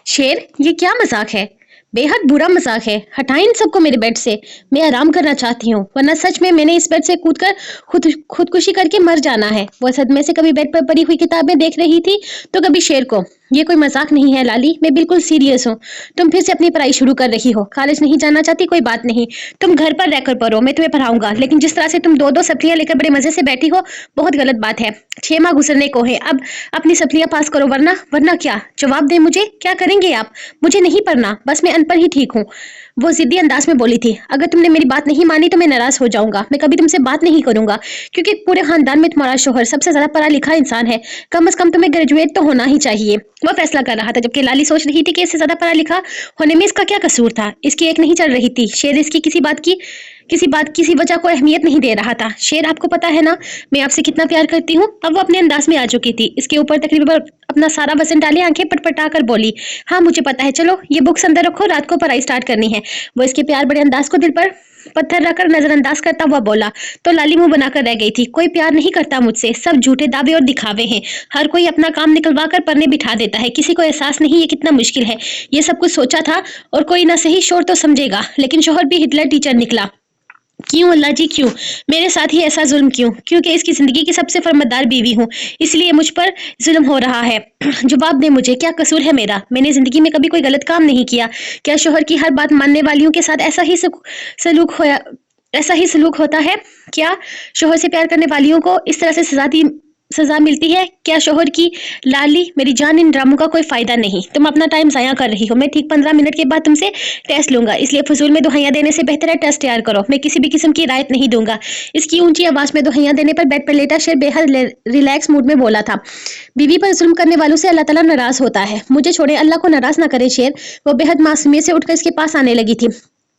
शेर, ये क्या मजाक है? बेहद बुरा मजाक है। हटाएं इन सबको मेरे बेड से। मैं आराम करना चाहती हूँ, वरना सच में मैंने इस बेड से कूदकर खुदकुशी करके मर जाना है। वह सदमे से कभी बेड पर पड़ी हुई किताबें देख रही थी, तो कभी शेर को। ये कोई मजाक नहीं है लाली, मैं बिल्कुल सीरियस हूँ। तुम फिर से अपनी पढ़ाई शुरू कर रही हो। कॉलेज नहीं जाना चाहती, कोई बात नहीं। तुम घर पर रहकर पढ़ो, मैं तुम्हें पढ़ाऊंगा। लेकिन जिस तरह से तुम दो दो सप्लियां लेकर बड़े मजे से बैठी हो, बहुत गलत बात है। 6 माह गुजरने को है, अब अपनी सप्लियां पास करो, वरना वरना क्या? जवाब दे मुझे, क्या करेंगे आप? मुझे नहीं पढ़ना, बस मैं अनपढ़ ही ठीक हूँ। वो जिद्दी अंदाज में बोली थी। अगर तुमने मेरी बात नहीं मानी तो मैं नाराज हो जाऊंगा। मैं कभी तुमसे बात नहीं करूंगा, क्योंकि पूरे खानदान में तुम्हारा शोहर सबसे ज्यादा पढ़ा लिखा इंसान है। कम से कम तुम्हें ग्रेजुएट तो होना ही चाहिए। वह फैसला कर रहा था, जबकि लाली सोच रही थी कि इससे ज्यादा पढ़ा लिखा होने में इसका क्या कसूर था। इसकी एक नहीं चल रही थी। शेर इसकी किसी वजह को अहमियत नहीं दे रहा था। शेर, आपको पता है ना मैं आपसे कितना प्यार करती हूँ। अब वो अपने अंदाज में आ चुकी थी। इसके ऊपर तकरीबन अपना सारा वजन डाले, आंखें पटपटा कर बोली, हाँ मुझे पता है, चलो ये बुक्स अंदर रखो, रात को पढ़ाई स्टार्ट करनी है। वो इसके प्यार बड़े अंदाज को दिल पर पत्थर रखकर नजरअंदाज करता हुआ बोला, तो लाली मुंह बनाकर रह गई थी। कोई प्यार नहीं करता मुझसे, सब झूठे दावे और दिखावे हैं। हर कोई अपना काम निकलवा कर पढ़ने बिठा देता है। किसी को एहसास नहीं ये कितना मुश्किल है। ये सब कुछ सोचा था, और कोई ना सही शोर तो समझेगा, लेकिन शोहर भी हिटलर टीचर निकला। क्यों अल्लाह जी, क्यों मेरे साथ ही ऐसा जुल्म? क्यों? क्योंकि इसकी जिंदगी की सबसे फरमादार बीवी हूँ, इसलिए मुझ पर जुल्म हो रहा है। जवाब दे मुझे, क्या कसूर है मेरा? मैंने जिंदगी में कभी कोई गलत काम नहीं किया। क्या शोहर की हर बात मानने वालियों के साथ सलूक होया ऐसा ही सलूक होता है? क्या शोहर से प्यार करने वालियों को इस तरह से सजा मिलती है? क्या शोहर की? लाली मेरी जान, इन ड्रामों का कोई फायदा नहीं। तुम अपना टाइम जाया कर रही हो। मैं ठीक 15 मिनट के बाद तुमसे टेस्ट लूंगा, इसलिए फजूल में दुहाइयां देने से बेहतर है टेस्ट तैयार करो। मैं किसी भी किस्म की रायत नहीं दूंगा। इसकी ऊंची आवाज में दुहाइयां देने पर बेड पर लेटा शेर बेहद रिलैक्स मूड में बोला था। बीवी पर जुल्म करने वालों से अल्लाह ताला नाराज होता है। मुझे छोड़े, अल्लाह को नाराज ना करे शेर। वो बेहद मासूमियत से उठकर इसके पास आने लगी थी।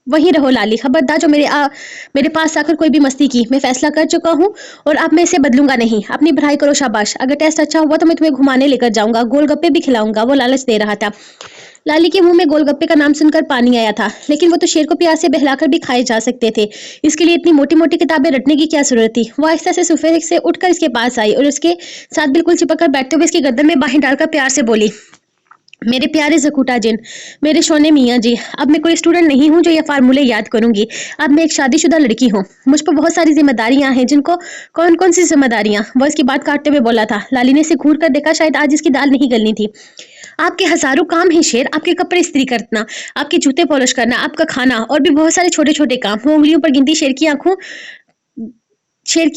वहीं रहो लाली, खबरदार जो मेरे पास आकर कोई भी मस्ती की। मैं फैसला कर चुका हूँ, और अब मैं इसे बदलूंगा नहीं। अपनी पढ़ाई करो, शाबाश। अगर टेस्ट अच्छा हुआ तो मैं तुम्हें घुमाने लेकर जाऊंगा, गोलगप्पे भी खिलाऊंगा। वो लालच दे रहा था। लाली के मुंह में गोलगप्पे का नाम सुनकर पानी आया था, लेकिन वो तो शेर को प्यार से बहलाकर भी खाए जा सकते थे। इसके लिए इतनी मोटी मोटी किताबें रटने की क्या जरूरत थी? वो आहिस्ता से सोफे से उठकर इसके पास आई और उसके साथ बिल्कुल चिपक कर बैठते हुए इसकी गर्दन में बाहें डालकर प्यार से बोली, मेरे प्यारे जकूटा जिन, मेरे सोने मियाँ जी, अब मैं कोई स्टूडेंट नहीं हूँ जो ये फार्मूले याद करूंगी। अब मैं एक शादीशुदा लड़की हूँ। मुझ पर बहुत सारी जिम्मेदारियां हैं, जिनको कौन कौन सी जिम्मेदारियां? वो इसकी बात काटते हुए बोला था। लाली ने इसे घूर कर देखा, शायद आज इसकी दाल नहीं गलनी थी। आपके हजारों काम हैं शेर, आपके कपड़े इस्त्री करना, आपके जूते पॉलिश करना, आपका खाना, और भी बहुत सारे छोटे छोटे काम। वो उंगलियों पर गिनती शेर की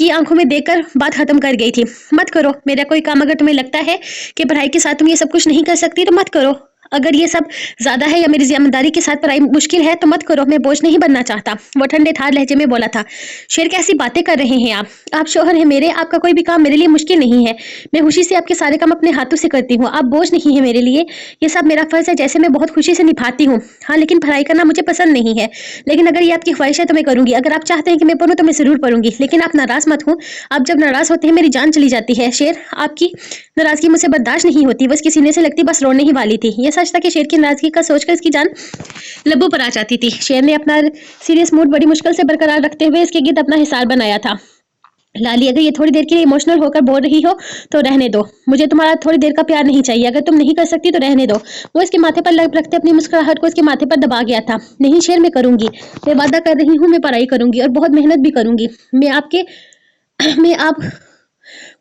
आंखों में देखकर बात खत्म कर गई थी। मत करो मेरा कोई काम। अगर तुम्हें लगता है कि पढ़ाई के साथ तुम ये सब कुछ नहीं कर सकती तो मत करो। अगर ये सब ज्यादा है या मेरी जिम्मेदारी के साथ पढ़ाई मुश्किल है तो मत करो। मैं बोझ नहीं बनना चाहता। वो ठंडे ठार लहजे में बोला था। शेर, कैसी बातें कर रहे हैं आप शोहर हैं मेरे। आपका कोई भी काम मेरे लिए मुश्किल नहीं है। मैं खुशी से आपके सारे काम अपने हाथों से करती हूँ। आप बोझ नहीं है मेरे लिए। ये सब मेरा फर्ज है, जैसे मैं बहुत खुशी से निभाती हूँ। हाँ, लेकिन पढ़ाई करना मुझे पसंद नहीं है। लेकिन अगर ये आपकी ख्वाहिश है तो मैं करूंगी। अगर आप चाहते हैं कि मैं पढ़ूँ तो मैं जरूर पढ़ूंगी। लेकिन आप नाराज मत हो। आप जब नाराज होते हैं मेरी जान चली जाती है। शेर, आपकी नाराजगी मुझे बर्दाश्त नहीं होती। बस किसी ने से लगती बस रोने ही वाली थी। यह सच था कि शेर की नाराजगी का सोचकर इसकी जान लबों पर आ जाती थी। शेर ने अपना सीरियस मूड बड़ी मुश्किल से बरकरार रखते हुए इसके गिर्द अपना हिसार बनाया था। लाली, अगर ये थोड़ी देर के लिए इमोशनल होकर बोल रही हो तो रहने दो। मुझे तुम्हारा थोड़ी देर का प्यार नहीं चाहिए। अगर तुम नहीं कर सकती तो रहने दो। वो इसके माथे पर रखते अपनी मुस्कुराहट को इसके माथे पर दबा गया था। नहीं शेर, मैं करूंगी। मैं वादा कर रही हूँ, मैं पढ़ाई करूंगी और बहुत मेहनत भी करूंगी। मैं आप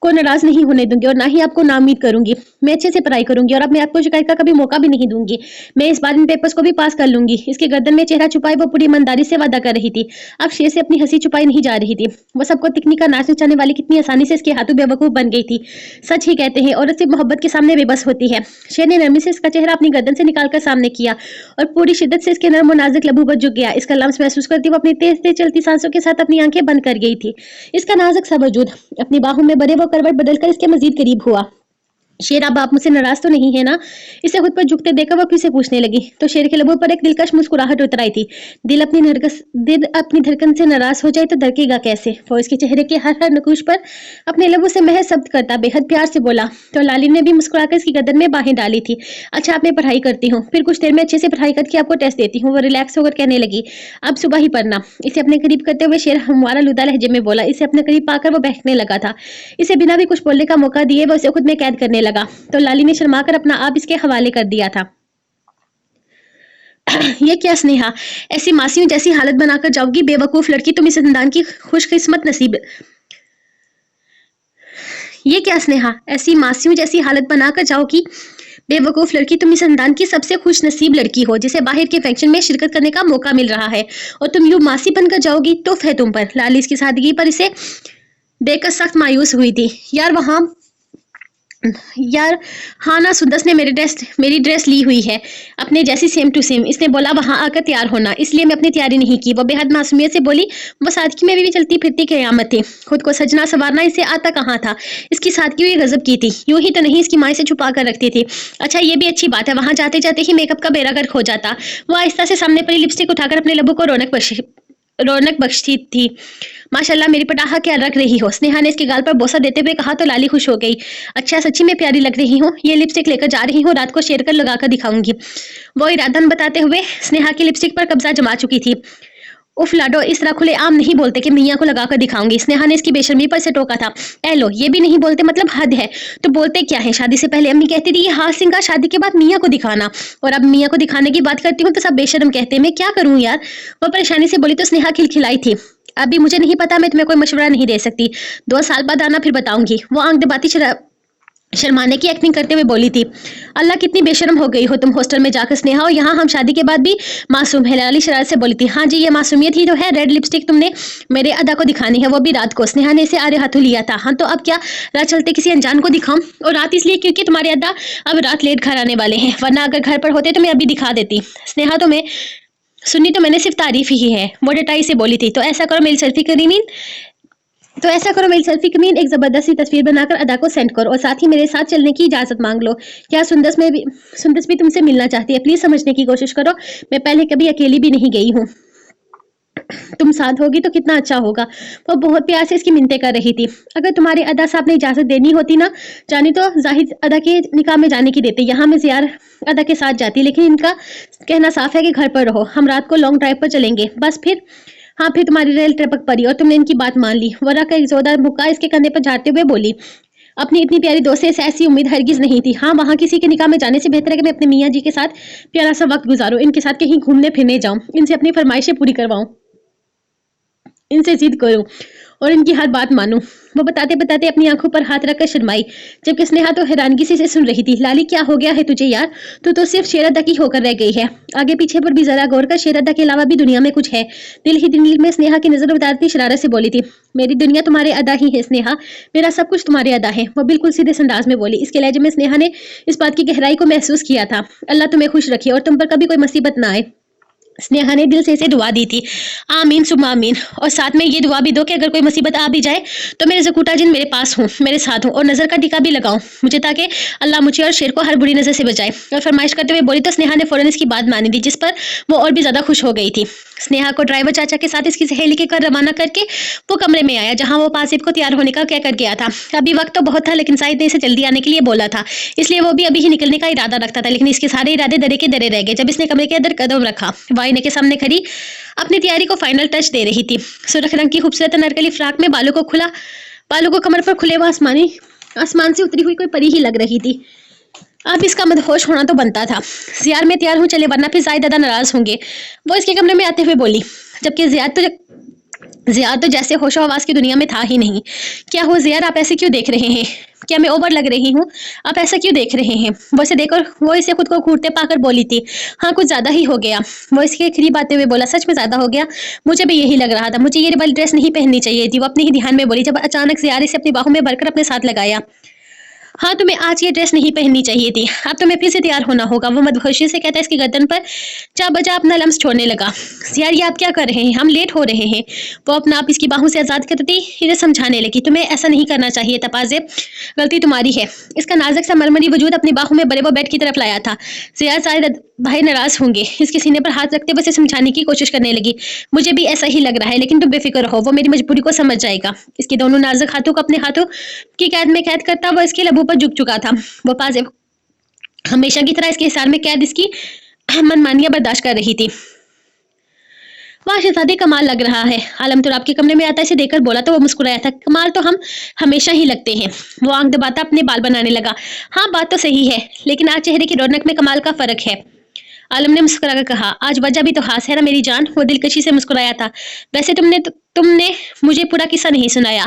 को नाराज नहीं होने दूंगी और ना ही आपको नाउम्मीद करूंगी। मैं अच्छे से पढ़ाई करूंगी और अब मैं आपको शिकायत का कभी मौका भी नहीं दूंगी। मैं इस बार इन पेपर्स को भी पास कर लूंगी। इसके गर्दन में चेहरा छुपाए वो पूरी ईमानदारी से वादा कर रही थी। अब शेर से अपनी हंसी छुपाई नहीं जा रही थी। वो सबको तिकनी का नाच नचाने वाली कितनी आसानी से इसके हाथों बेवकूफ बन गई थी। सच ही कहते हैं, औरत सिर्फ मोहब्बत के सामने बेबस होती है। शेर ने नरमी से इसका चेहरा अपनी गर्दन से निकालकर सामने किया और पूरी शिद्दत से इसके नर्म और नाजुक लबों पर झुक गया। इसका लम्स महसूस करती वो अपनी तेज तेज चलती सांसों के साथ अपनी आंखें बंद कर गई थी। इसका नाजुक सा वजूद अपनी बाहों में बड़े वो करवट बदलकर इसके मजीद करीब हुआ। शेर, अब आप मुझसे नाराज तो नहीं है ना? इसे खुद पर झुकते देखकर वो फिर से पूछने लगी, तो शेर के लबों पर एक दिलकश मुस्कुराहट उतर आई थी। दिल अपनी धड़कन से नाराज हो जाए तो धड़केगा कैसे? वो इसके चेहरे के हर नकुश पर अपने लबों से महज शब्द करता बेहद प्यार से बोला। तो लाली ने भी मुस्कुराकर इसकी गर्दन में बाहें डाली थी। अच्छा, अब मैं पढ़ाई करती हूँ, फिर कुछ देर में अच्छे से पढ़ाई करके आपको टेस्ट देती हूँ। वो रिलैक्स होकर कहने लगी, अब सुबह ही पढ़ना। इसे अपने करीब करते हुए शेर हमारा लुदा लहजे में बोला। इसे अपने करीब पाकर वो बहकने लगा था। इसे बिना भी कुछ बोलने का मौका दिए वो इसे खुद में कैद करने लगा। तो लाली ने शर्मा कर अपना आप इसके हवाले कर दिया था। ये क्या स्नेहा, ऐसी मासूम जैसी हालत बनाकर जाओगी? बेवकूफ लड़की, तुम इस खानदान की खुशकिस्मत नसीब। ये क्या स्नेहा, ऐसी मासूम जैसी हालत बनाकर जाओगी? बेवकूफ लड़की, तुम इस खानदान की सबसे खुश नसीब लड़की हो जिसे बाहर के फंक्शन में शिरकत करने का मौका मिल रहा है, और तुम यूं मासी बनकर जाओगी? तोफ है तुम पर। लाली इसकी सादगी पर इसे देखकर सख्त मायूस हुई थी। यार हाँ ना, सुदस ने मेरी ड्रेस ली हुई है अपने जैसी, सेम टू सेम। इसने बोला वहां आकर तैयार होना, इसलिए मैं अपनी तैयारी नहीं की। वो बेहद मासूमियत से बोली। वो सादगी में भी चलती फिरती कयामत थी। खुद को सजना संवारना इसे आता कहाँ था। इसकी सादगी भी गजब की थी। यूं ही तो नहीं इसकी माँ से छुपा कर रखती थी। अच्छा ये भी अच्छी बात है, वहां जाते जाते ही मेकअप का बेरागर खो जाता। वो आहिस्ता से सामने पड़ी लिपस्टिक उठाकर अपने लबों को रौनक बख्शती थी। माशाल्लाह मेरी पटाखा क्या रख रही हो। स्नेहा ने इसके गाल पर बोसा देते हुए कहा तो लाली खुश हो गई। अच्छा सच्ची में प्यारी लग रही हूँ। ये लिपस्टिक लेकर जा रही हूँ, रात को शेयर कर लगा कर दिखाऊंगी। वो इरादन बताते हुए स्नेहा की लिपस्टिक पर कब्जा जमा चुकी थी। उफ लाडो, इस तरह खुले आम नहीं बोलते कि मियाँ को लगाकर दिखाऊंगी। स्नेहा ने इसकी बेशर्मी पर से टोका था। ए लो, ये भी नहीं बोलते, मतलब हद है। तो बोलते क्या है? शादी से पहले अम्मी कहती थी ये हाथ सिंगा, शादी के बाद मियाँ को दिखाना, और अब मियाँ को दिखाने की बात करती हूँ तो सब बेशर्म कहते हैं। मैं क्या करूँ यार? वो परेशानी से बोली तो स्नेहा खिलखिलाई थी। अभी मुझे नहीं पता, मैं तुम्हें कोई मशवरा नहीं दे सकती। 2 साल बाद आना, फिर बताऊंगी। वो आंख दबाती शर्माने की एक्टिंग करते हुए बोली थी। अल्लाह कितनी बेशर्म हो गई हो तुम हॉस्टल में जाकर स्नेहा, और यहाँ हम शादी के बाद भी मासूम है। लाली शरारत से बोली थी। हाँ जी, ये मासूमियत ही तो है। रेड लिपस्टिक तुमने मेरे अदा को दिखानी है, वो भी रात को। स्नेहा ने इसे आरे हाथों लिया था। हाँ तो अब क्या, रात चलते किसी अनजान को दिखाऊं? और रात इसलिए क्योंकि तुम्हारे अदा अब रात लेट घर आने वाले हैं, वरना अगर घर पर होते तो मैं अभी दिखा देती। स्नेहा तो मैं सुनी तो मैंने सिर्फ तारीफ ही है। वो डटाई से बोली थी। तो ऐसा करो मेरी कमीन एक जबरदस्त सी तस्वीर बनाकर अदा को सेंड करो, और साथ ही मेरे साथ चलने की इजाजत मांग लो। क्या सुंदस भी तुमसे मिलना चाहती है? प्लीज समझने की कोशिश करो। मैं पहले कभी अकेली भी नहीं गई हूँ, तुम साथ होगी तो कितना अच्छा होगा। वो बहुत प्यार से इसकी मिन्नतें कर रही थी। अगर तुम्हारे अदा साहब ने इजाजत देनी होती ना जानी तो जाहिद अदा के निकाह में जाने की देते। यहाँ मैं जियार अदा के साथ जाती, लेकिन इनका कहना साफ है कि घर पर रहो, हम रात को लॉन्ग ड्राइव पर चलेंगे बस। फिर हाँ, फिर तुम्हारी रेल टपक पड़ी और तुमने इनकी बात मान ली। वरा का एक जोरदार मुक्का इसके कंधे पर झाड़ते हुए बोली। अपनी इतनी प्यारी दोस्त से ऐसी उम्मीद हरगिज नहीं थी। हाँ, वहाँ किसी के निकाह में जाने से बेहतर है कि मैं अपने मियाँ जी के साथ प्यारा सा वक्त गुजारूं, इनके साथ कहीं घूमने फिरने जाऊं, इनसे अपनी फरमाइशें पूरी करवाऊं, इनसे जिद करूं और इनकी हर बात मानूं। वो बताते बताते अपनी आंखों पर हाथ रखकर शर्माई, जबकि स्नेहा तो हैरानगी से सुन रही थी। लाली क्या हो गया है तुझे यार? तू तो सिर्फ शेरदा की होकर रह गई है। आगे पीछे पर भी जरा गौर कर, शेरदा के अलावा भी दुनिया में कुछ है। दिल ही दिल में स्नेहा की नजर उतारती शरारत से बोली थी। मेरी दुनिया तुम्हारे अदा ही है स्नेहा, मेरा सब कुछ तुम्हारे अदा है। वो बिल्कुल सीधे अंदाज में बोली। इसके लहजे में स्नेहा ने इस बात की गहराई को महसूस किया था। अल्लाह तुम्हें खुश रखे और तुम पर कभी कोई मुसीबत ना आए। स्नेहा ने दिल से इसे दुआ दी थी। आमीन सुम्मा आमीन। और साथ में ये दुआ भी दो कि अगर कोई मुसीबत आ भी जाए तो मेरे ज़कूटा जिन मेरे पास हूँ, मेरे साथ हूँ, और नज़र का टीका भी लगाऊं मुझे, ताकि अल्लाह मुझे और शेर को हर बुरी नज़र से बचाए। और फरमाइश करते हुए बोली तो स्नेहा ने फौरन इसकी बात मानी थी, जिस पर वो और भी ज़्यादा खुश हो गई थी। स्नेहा को ड्राइवर चाचा के साथ इसकी सहेली के घर रवाना करके वो कमरे में आया, जहाँ वो पासिब को तैयार होने का कह कर गया था। अभी वक्त तो बहुत था, लेकिन शायद ने इसे जल्दी आने के लिए बोला था, इसलिए वो भी अभी ही निकलने का इरादा रखता था। लेकिन इसके सारे इरादे दरे के दरे रह गए जब इसने कमरे के अंदर कदम रखा। वाइने के सामने खड़ी अपनी तैयारी को फाइनल टच दे रही थी। सुर्ख रंग की खूबसूरत अनारकली फ्राक में बालों को कमर पर खुले हुए आसमान से उतरी हुई कोई परी ही लग रही थी। अब इसका मदहोश होना तो बनता था। जियार मैं तैयार हूँ, चले, वरना फिर जाहिद दादा नाराज होंगे, वो इसके कमरे में आते हुए बोली। जबकि जियाद तो जैसे होशो हवास की दुनिया में था ही नहीं। क्या हो जियार, आप ऐसे क्यों देख रहे हैं? क्या मैं ओवर लग रही हूँ? आप ऐसा क्यों देख रहे हैं? वो इसे खुद को घूरते पाकर बोली थी। हाँ, कुछ ज्यादा ही हो गया। वो इसके करीब आते हुए बोला। सच में ज्यादा हो गया, मुझे भी यही लग रहा था। मुझे ये वाली ड्रेस नहीं पहननी चाहिए थी, वो अपने ही ध्यान में बोली, जब अचानक जियार इसे अपनी बाहों में भरकर अपने साथ लगाया। हाँ, तुम्हें आज ये ड्रेस नहीं पहननी चाहिए थी, अब तुम्हें फिर से तैयार होना होगा। वो मदहोशी से कहता है इसकी गर्दन पर जा बजा अपना लम्स छोड़ने लगा। यार ये आप क्या कर रहे हैं? हम लेट हो रहे हैं। वो अपना आप इसकी बाहों से आज़ाद करती इन्हें समझाने लगी। तुम्हें ऐसा नहीं करना चाहिए था पाजेब, गलती तुम्हारी है। इसका नाजुक सा मरमरी वजूद अपनी बाहों में बड़े वो बेड की तरफ लाया था। जिया शायद भाई नाराज होंगे। इसके सीने पर हाथ रखते बस समझाने की कोशिश करने लगी। मुझे भी ऐसा ही लग रहा है, लेकिन तुम बेफिक्र रहो, वो मेरी मजबूरी को समझ जाएगा। इसके दोनों नाजुक हाथों को अपने हाथों की कैद में कैद करता वो इसके लबों पर झुक चुका था। वो पास हमेशा की तरह इसके हिसार में कैद इसकी मनमानियां बर्दाश्त कर रही थी। वाह शहजादे, कमाल लग रहा है। आलम तो आपके कमरे में आता इसे देखकर बोला तो वो मुस्कुराया था। कमाल तो हम हमेशा ही लगते हैं। वो आंख दबाता अपने बाल बनाने लगा। हाँ, बात तो सही है, लेकिन आज चेहरे की रौनक में कमाल का फर्क है। आलम ने मुस्कुराकर कहा, आज वजह भी तो खास है ना मेरी जान। वो दिलकशी से मुस्कुराया था। वैसे तुमने मुझे पूरा किस्सा नहीं सुनाया।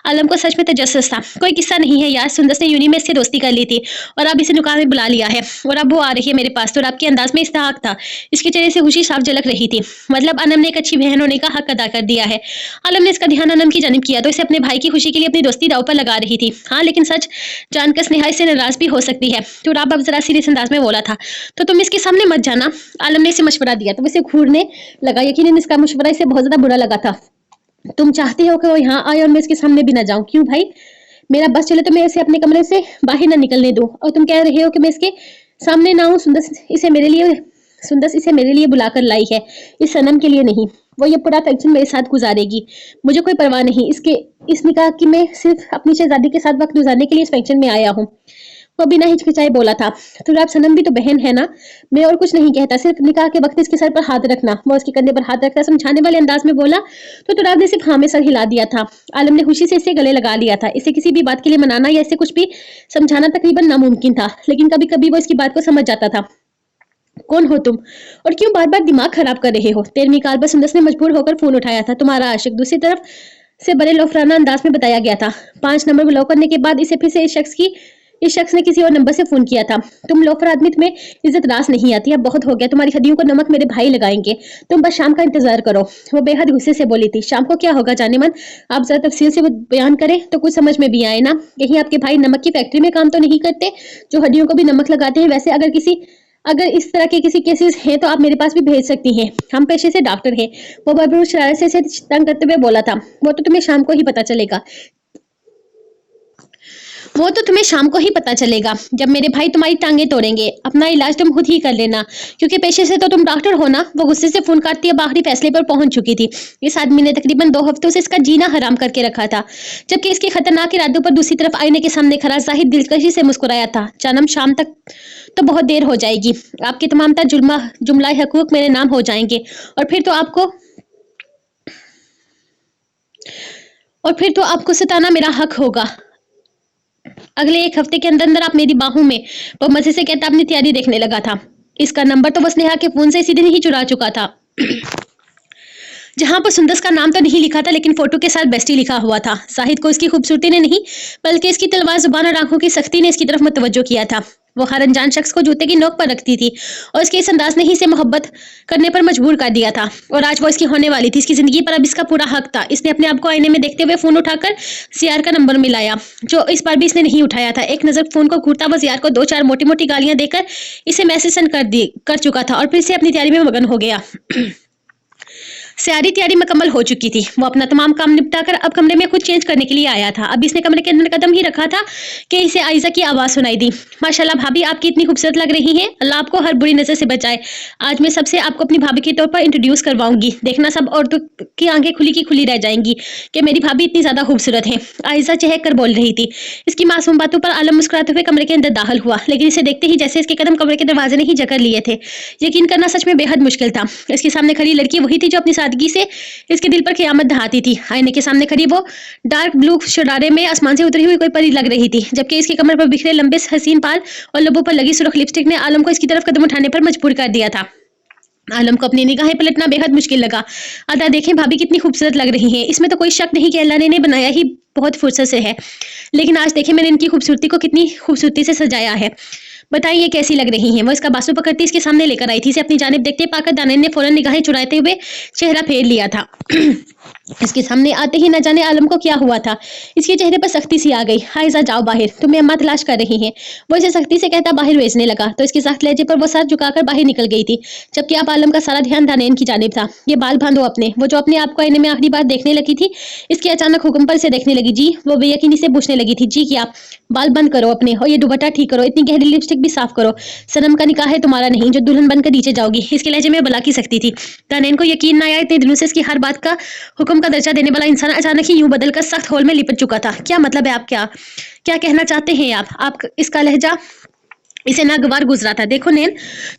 आलम को सच में तजस्सुस था। कोई किस्सा नहीं है यार, सुंदर ने यूनी में इससे दोस्ती कर ली थी और अब इसे नुकाह में बुला लिया है और अब वो आ रही है मेरे पास। तो आपके अंदाज में इस्तेहाक था। इसके चेहरे से खुशी साफ झलक रही थी। मतलब अनम ने एक अच्छी बहन होने का हक अदा कर दिया है। आलम ने इसका ध्यान अनम की जानिब किया तो इसे अपने भाई की खुशी के लिए अपनी दोस्ती दांव पर लगा रही थी। हाँ, लेकिन सच जानकर स्नेहा इससे नाराज भी हो सकती है। तो राब अब जरा सीरियस अंदाज में बोला था, तो तुम इसके सामने मत जाना। आलम ने इसे मशवरा दिया तो इसे घूरने लगा। यकीनन इसका मशवरा इसे बहुत ज्यादा बुरा लगा था। तुम चाहते हो कि वो यहाँ आए और मैं इसके सामने भी ना जाऊं? क्यों भाई? मेरा बस चले तो मैं इसे अपने कमरे से बाहर ना निकलने दूं, और तुम कह रहे हो कि मैं इसके सामने ना हूं? सुंदर इसे मेरे लिए बुलाकर लाई है, इस सनम के लिए नहीं। वो ये पूरा फंक्शन मेरे साथ गुजारेगी, मुझे कोई परवाह नहीं इस निकाह की। मैं सिर्फ अपनी शहजादी के साथ वक्त गुजारने के लिए इस फंक्शन में आया हूँ। वो बिना हिचकिचाए बोला था, तो आप सनम भी तो बहन है ना। मैं और कुछ नहीं कहता, सिर्फ निकाह के वक्त इसके सर पर हाथ रखना। वो उसके कंधे पर हाथ रखता समझाने वाले अंदाज में बोला तो तुराब ने सिर्फ हाँ में सर हिला दिया था। आलम ने खुशी से इसे गले लगा लिया था। इसे किसी भी बात के लिए मनाना या इसे कुछ भी समझाना तकरीबन नामुमकिन था, लेकिन कभी कभी वो इसकी बात को समझ जाता था। कौन हो तुम और क्यों बार बार दिमाग खराब कर रहे हो? 13वीं कार पर सुंदर ने मजबूर होकर फोन उठाया था। तुम्हारा आशिक। दूसरी तरफ से बड़े लोफराना अंदाज में बताया गया था। 5 नंबर ब्लॉक करने के बाद इसे फिर से इस शख्स ने किसी और नंबर से फोन किया था। तुम लोफर आदमी, तुम्हें इज्जत रास नहीं आती। अब बहुत हो गया, तुम्हारी हड्डियों को नमक मेरे भाई लगाएंगे। तुम बस शाम का इंतजार करो। वो बेहद गुस्से से बोली थी। शाम को क्या होगा जाने मन? आप जरा तफसील से बयान करें तो कुछ समझ में भी आए ना। कहीं आपके भाई नमक की फैक्ट्री में काम तो नहीं करते जो हड्डियों को भी नमक लगाते हैं? वैसे अगर इस तरह के किसी केसेस हैं तो आप मेरे पास भी भेज सकती हैं, हम पेशे से डॉक्टर हैं। वो भरपूर शरारत से तंग करते हुए बोला था। वो तो तुम्हें शाम को ही पता चलेगा जब मेरे भाई तुम्हारी टांगे तोड़ेंगे। अपना इलाज तुम खुद ही कर लेना, क्योंकि पेशे से तो तुम डॉक्टर हो ना। वो गुस्से से फोन काटती अब आखिरी फैसले पर पहुंच चुकी थी। इस आदमी ने तकरीबन 2 हफ्तों से इसका जीना हराम करके रखा था, जबकि इसके खतरनाक इरादों पर दूसरी तरफ आईने के सामने खड़ा जाहिद दिलकशी से मुस्कुराया था। जानम शाम तक तो बहुत देर हो जाएगी, आपके तमाम जुमला हकूक मेरे नाम हो जाएंगे और फिर तो आपको सताना मेरा हक होगा। अगले 1 हफ्ते के अंदर आप मेरी बाहों में। वो मजे से कहता अपनी तैयारी देखने लगा था। इसका नंबर तो वो स्नेहा के फोन से इसी दिन ही चुरा चुका था, जहां पर सुंदर का नाम तो नहीं लिखा था, लेकिन फोटो के साथ बेस्टी लिखा हुआ था। शाहिद को इसकी खूबसूरती ने नहीं, बल्कि इसकी तलवार जुबान और आंखों की सख्ती ने इसकी तरफ मुतवज्जो किया था। वो हर अनजान शख्स को जूते की नोक पर रखती थी और इसके इस अंदाज ने ही इसे मोहब्बत करने पर मजबूर कर दिया था। और आज वो इसकी होने वाली थी। इसकी जिंदगी पर अब इसका पूरा हक था। इसने अपने आप को आईने में देखते हुए फोन उठाकर जियार का नंबर मिलाया, जो इस बार भी इसने नहीं उठाया था। एक नजर फोन को घूरता वो जियार को 2-4 मोटी मोटी गालियां देकर इसे मैसेज सेंड कर चुका था और फिर से अपनी तैयारी में मगन हो गया। सारी तैयारी मुकम्मल हो चुकी थी। वो अपना तमाम काम निपटाकर अब कमरे में खुद चेंज करने के लिए आया था। अब इसने कमरे के अंदर कदम ही रखा था कि इसे आयजा की आवाज सुनाई दी। माशाल्लाह भाभी, आपकी इतनी खूबसूरत लग रही हैं। अल्लाह आपको हर बुरी नजर से बचाए। आज मैं सबसे आपको अपनी भाभी के तौर पर इंट्रोड्यूस करवाऊंगी। देखना सब औरतों की आंखें खुली की खुली रह जाएंगी कि मेरी भाभी इतनी ज्यादा खूबसूरत है। आयजा चहक कर बोल रही थी। इसकी मासूम बातों पर आलम मुस्कुराते हुए कमरे के अंदर दाखिल हुआ, लेकिन इसे देखते ही जैसे इसके कदम कमरे के दरवाजे ने ही जकड़ लिए थे। यकीन करना सच में बेहद मुश्किल था। इसके सामने खड़ी लड़की वही थी जो अपनी सादगी से इसके दिल पर क़यामत ढहाती थी। आईने के सामने खड़ी वो डार्क ब्लू शरारे में आसमान से उतरी हुई कोई परी लग रही थी, जबकि इसके कमर पर बिखरे लंबे हसीन बाल और लबों पर लगी सुर्ख लिपस्टिक ने आलम को इसकी तरफ कदम उठाने पर मजबूर कर दिया था। आलम को अपनी निगाहें पलटना बेहद मुश्किल लगा। अदा देखें भाभी कितनी खूबसूरत लग रही हैं, इसमें तो कोई शक नहीं कि अल्लाह ने इन्हें बनाया ही बहुत फुर्सत से है। लेकिन आज देखें मैंने इनकी खूबसूरती को कितनी खूबसूरती से सजाया है। बताइए ये कैसी लग रही हैं? वो इसका बासु पकड़ती इसके सामने लेकर आई थी। इसे अपनी जानिब देखते पाकर दानिश ने फौरन निगाहें चुराते हुए चेहरा फेर लिया था। इसके सामने आते ही न जाने आलम को क्या हुआ था। इसके चेहरे पर सख्ती सी आ गई। हाइजा जाओ बाहर, तुम्हें अम्मा तलाश कर रही हैं। वो इसे सख्ती से कहता बाहर भेजने लगा तो इसके सख्त लहजे पर वो सर झुकाकर बाहर निकल गई थी, जबकि अब आलम का सारा ध्यान दानिश की जानिब था। ये बाल बांधो अपने। वो जो अपने आप को आईने में आखिरी बार देखने लगी थी, इसके अचानक हुक्म पर से देखने लगी। जी? वो बेयकीनी से पूछने लगी थी। जी क्या? बाल बंद करो अपने और ये दुपट्टा ठीक करो, इतनी गहरी लिपस्टिक भी साफ करो। सनम का निकाह है तुम्हारा नहीं जो दुल्हन बनकर नीचे जाओगी। इसके लहजे में बला की सकती थी। दानिश को यकीन न आया इतने दिनों से इसकी हर बात का हुक्म का दर्जा देने वाला इंसान अचानक ही यूं बदलकर सख्त होल में लिपट चुका था। क्या मतलब है? आप क्या कहना चाहते हैं? आप इसका लहजा इसे नागवार गुजरा था। देखो नैन,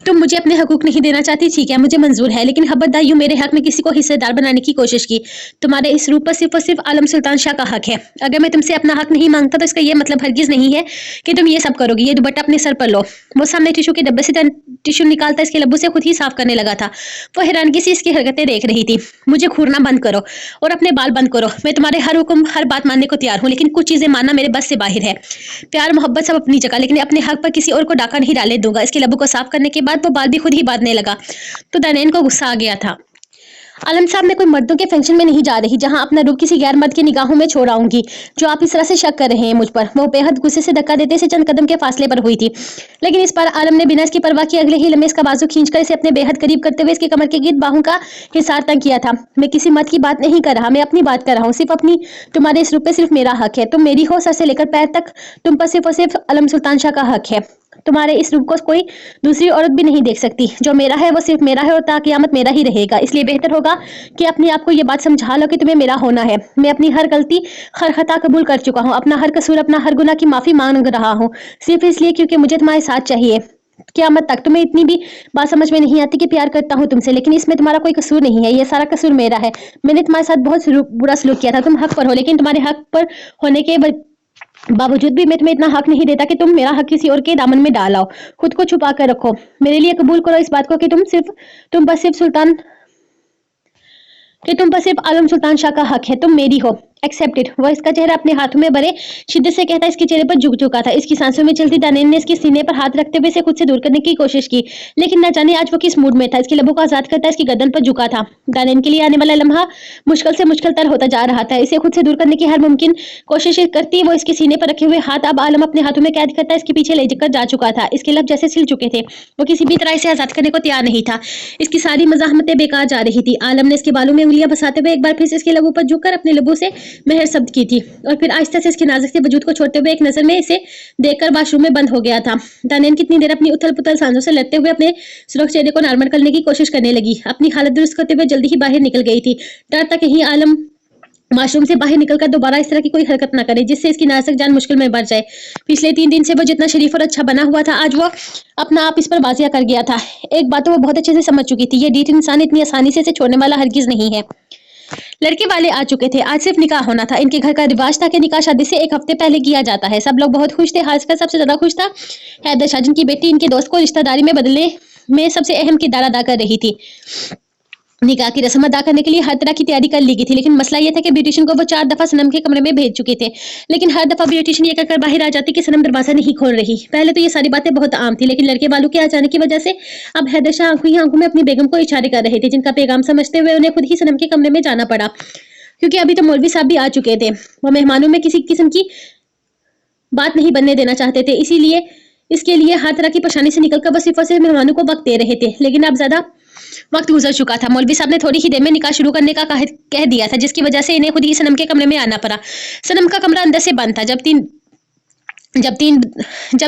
तुम मुझे अपने हकूक नहीं देना चाहती, ठीक है, मुझे मंजूर है, लेकिन खबरदार यूं मेरे हक में किसी को हिस्सेदार बनाने की कोशिश की। तुम्हारे इस रूप पर सिर्फ और सिर्फ आलम सुल्तान शाह का हक है। अगर मैं तुमसे अपना हक नहीं मांगता तो इसका ये मतलब हरगिज नहीं है कि तुम ये सब करोगी। ये दुपट्टा अपने सर पर लो। वो सामने टिश्यू के डब्बे से टिश्यू निकालता इसके लब्बों से खुद ही साफ करने लगा था। वो हैरानगी से इसकी हरकतें देख रही थी। मुझे घूरना बंद करो और अपने बाल बंद करो। मैं तुम्हारे हर हुक्म, हर बात मानने को तैयार हूँ, लेकिन कुछ चीजें मानना मेरे बस से बाहर है। प्यार मोहब्बत सब अपनी जगह, लेकिन अपने हक पर किसी और को डाका नहीं डालने दूंगा। इसके लबों को साफ करने के बाद वो बाल भी खुद ही बांधने लगा तो दानैन को गुस्सा आ गया था। आलम साहब, मैं कोई मर्दों के फंक्शन में नहीं जा रही जहां अपना रूप किसी गैर मर्द की निगाहों में छोड़ आऊंगी। जो आप इस तरह से शक कर रहे हैं मुझ पर, वो बेहद गुस्से से धक्का देते से चंद कदम के फासले पर हुई थी, लेकिन इस बार आलम ने बिना इसकी परवाह किए अगले ही लम्हे इसका बाजू खींचकर इसे अपने बेहद करीब करते हुए इसके कमर के गिर्द बाहों का हिसार तंग किया था। मैं किसी मर्द की बात नहीं कर रहा, मैं अपनी बात कर रहा हूँ, सिर्फ अपनी। तुम्हारे इस रूप पे सिर्फ मेरा हक है। तुम मेरी हो सर से लेकर पैर तक, तुम पर सिर्फ और सिर्फ आलम सुल्तान शाह का हक है। तुम्हारे इस रूप को कोई दूसरी औरत भी नहीं देख सकती। जो मेरा है वो सिर्फ मेरा है और ता क़यामत मेरा ही रहेगा। इसलिए बेहतर होगा कि अपने आप को ये बात समझा लो कि तुम्हें मेरा होना है। मैं अपनी हर गलती, हर खता कबूल कर चुका हूँ। अपना हर कसूर, अपना हर गुनाह की माफी मांग रहा हूँ, सिर्फ इसलिए क्योंकि मुझे तुम्हारे साथ चाहिए क़यामत तक। तुम्हें इतनी भी बात समझ में नहीं आती कि प्यार करता हूँ तुमसे, लेकिन इसमें तुम्हारा कोई कसूर नहीं है। ये सारा कसूर मेरा है। मैंने तुम्हारे साथ बहुत बुरा सलूक किया था। तुम हक पर हो, लेकिन तुम्हारे हक पर होने के बावजूद भी मैं तुम्हें इतना हक नहीं देता कि तुम मेरा हक किसी और के दामन में डालाओ। खुद को छुपा कर रखो। मेरे लिए कबूल करो इस बात को कि तुम बस सिर्फ आलम सुल्तान शाह का हक है। तुम मेरी हो। एक्सेप्टेड। वो इसका चेहरा अपने हाथों में भरे शिद्दत से कहता इसके चेहरे पर झुक चुका था। इसकी सांसों में चलती दानैन ने इसके सीने पर हाथ रखते हुए इसे खुद से दूर करने की कोशिश की, लेकिन न जाने आज वो किस मूड में था। इसके लबों को आजाद करता इसकी गर्दन पर झुका था। दानैन के लिए आने वाला लम्हा मुश्किल से मुश्किल तर होता जा रहा था। इसे खुद से दूर करने की हर मुमकिन कोशिश करती वो इसके सीने पर रखे हुए हाथ अब आलम अपने हाथों में कैद करता इसके पीछे ले कर जा चुका था। इसके लब जैसे सिल चुके थे। वो किसी भी तरह इसे आजाद करने को तैयार नहीं था। इसकी सारी मज़ाहमतें बेकार जा रही थी। आलम ने इसके बालों में उंगलियां फंसाते हुए एक बार फिर से इसके लबों पर झुककर अपने लबों से मेहर शब्द की थी और फिर आहिस्ता से इसके नाजुक से वजूद को छोड़ते हुए एक नजर में इसे देखकर वॉशरूम में बंद हो गया था। दानैन कितनी देर अपनी उथल पुथल सांसों से लड़ते हुए अपने सुरख चेहरे को नॉर्मल करने की कोशिश करने लगी। अपनी हालत दुरुस्त करते हुए जल्दी ही बाहर निकल गई थी। डर था कहीं आलम माशरूम से बाहर निकलकर दोबारा इस तरह की कोई हरकत ना करे जिससे इसकी नाजुक जान मुश्किल में बढ़ जाए। पिछले 3 दिन से वो जितना शरीफ और अच्छा बना हुआ था, आज वो अपना आप इस पर बाजिया कर गया था। एक बात तो वो बहुत अच्छे से समझ चुकी थी, ये ढीठ इंसान इतनी आसानी से इसे छोड़ने वाला हरगिज नहीं है। लड़के वाले आ चुके थे। आज सिर्फ निकाह होना था। इनके घर का रिवाज था कि निकाह शादी से 1 हफ्ते पहले किया जाता है। सब लोग बहुत खुश थे। खासकर सबसे ज्यादा खुश था हैदर शाह, जिनकी बेटी इनके दोस्त को रिश्तेदारी में बदलने में सबसे अहम किरदार अदा कर रही थी। निकाह की रस्म अदा करने के लिए हर तरह की तैयारी कर ली गई थी, लेकिन मसला यह था कि ब्यूटिशियन को वो 4 दफा सनम के कमरे में भेज चुके थे, लेकिन हर दफा ब्यूटिशियन ये कहकर बाहर आ जाती कि सनम दरवाजा नहीं खोल रही। पहले तो ये सारी बातें बहुत आम थी, लेकिन लड़के वालों के आ जाने की वजह से अब हैदर शाह आंखों ही आंखों में अपनी बेगम को इशारे कर रहे थे, जिनका पैगाम समझते हुए उन्हें खुद ही सनम के कमरे में जाना पड़ा, क्योंकि अभी तो मौलवी साहब भी आ चुके थे। वो मेहमानों में किसी किस्म की बात नहीं बनने देना चाहते थे, इसीलिए इसके लिए हर तरह की परेशानी से निकलकर बस सिर्फ और सिर्फ मेहमानों को वक्त दे रहे थे। लेकिन अब ज्यादा वक्त गुजर चुका था। मौलवी साहब ने थोड़ी ही देर में निकाह शुरू करने का कह दिया था, जिसकी वजह से इन्हें खुद ही सनम के कमरे में आना पड़ा। सनम का कमरा अंदर से बंद था। जब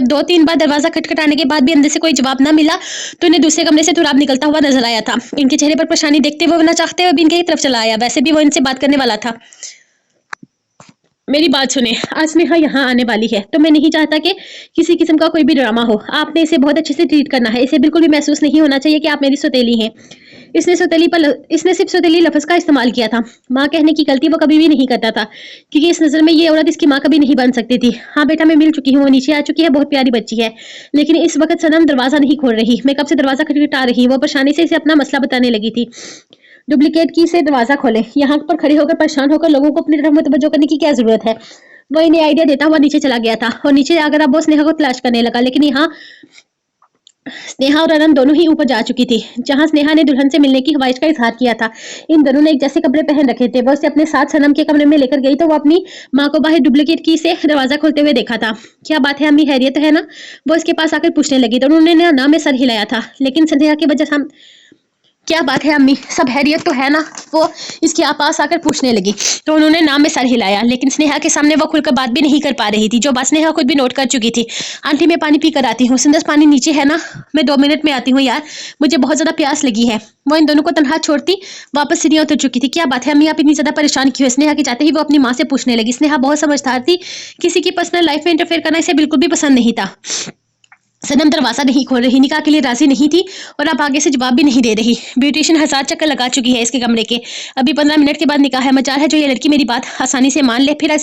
2-3 बार दरवाजा खटखटाने के बाद भी अंदर से कोई जवाब न मिला तो इन्हें दूसरे कमरे से तुराब निकलता हुआ नजर आया था। इनके चेहरे पर परेशानी देखते हुए न चाहते हुए भी इनकी तरफ चला आया। वैसे भी वो इनसे बात करने वाला था। मेरी बात सुने, आज स्नेहा यहाँ आने वाली है, तो मैं नहीं चाहता कि किसी किस्म का कोई भी ड्रामा हो। आपने इसे बहुत अच्छे से ट्रीट करना है। इसे बिल्कुल भी महसूस नहीं होना चाहिए कि आप मेरी सौतेली हैं। इसने सिर्फ सौतेली लफ्ज का इस्तेमाल किया था। माँ कहने की गलती वो कभी भी नहीं करता था, क्योंकि इस नजर में ये औरत इसकी माँ कभी नहीं बन सकती थी। हाँ बेटा, मैं मिल चुकी हूँ, वो नीचे आ चुकी है, बहुत प्यारी बच्ची है, लेकिन इस वक्त सनम दरवाजा नहीं खोल रही। मैं कब से दरवाजा खटखटा रही। वो परेशानी से इसे अपना मसला बताने लगी थी। डुप्लीकेट की से दरवाजा खोले। यहाँ पर खड़े होकर परेशान होकर लोगों को अपनी तरफ मुतवज्जो करने की क्या जरूरत है। वो इन्हें आइडिया देता हुआ नीचे चला गया था और नीचे आकर अब वो स्नेहा को तलाश करने लगा, लेकिन यहाँ स्नेहा और अनंत दोनों ही ऊपर जा चुकी थी, जहां स्नेहा ने दुल्हन से मिलने की ख्वाहिश का इजहार किया था। इन दोनों ने एक जैसे कपड़े पहन रखे थे। वो उसे अपने साथ सनम के कमरे में लेकर गई तो वो अपनी माँ को बाहर डुप्लीकेट की से दरवाजा खोलते हुए देखा था। क्या बात है अम्मी, खैरियत है ना? वो इसके पास आकर पूछने लगी तो उन्होंने ना में सर हिलाया था, लेकिन स्नेहा की वजह से क्या बात है अम्मी, सब हैरियत तो है ना? वो इसके पास आकर पूछने लगी तो उन्होंने नाम में सर हिलाया, लेकिन स्नेहा के सामने वो खुलकर बात भी नहीं कर पा रही थी, जो बात स्नेहा खुद भी नोट कर चुकी थी। आंटी मैं पानी पी कर आती हूँ। सिंदस पानी नीचे है ना? मैं 2 मिनट में आती हूँ यार, मुझे बहुत ज्यादा प्यास लगी है। वो इन दोनों को तनहा छोड़ती वापस सीढ़ियां उतर चुकी थी। क्या बात है अम्मी, आप इतनी ज्यादा परेशान क्यों है? स्नेहा के चाहते ही वो अपनी माँ से पूछने लगी। स्नेहा बहुत समझदार थी, किसी की पर्सनल लाइफ में इंटरफेयर करना इसे बिल्कुल भी पसंद नहीं था। सनम दरवाजा नहीं खोल रही, निकाह के लिए राजी नहीं थी और अब आगे से जवाब भी नहीं दे रही। ब्यूटिशियन 1000 चक्कर लगा चुकी है इसके कमरे के। अभी 15 मिनट के बाद निकाह है। मजाल है जो ये लड़की मेरी बात आसानी से मान ले, फिर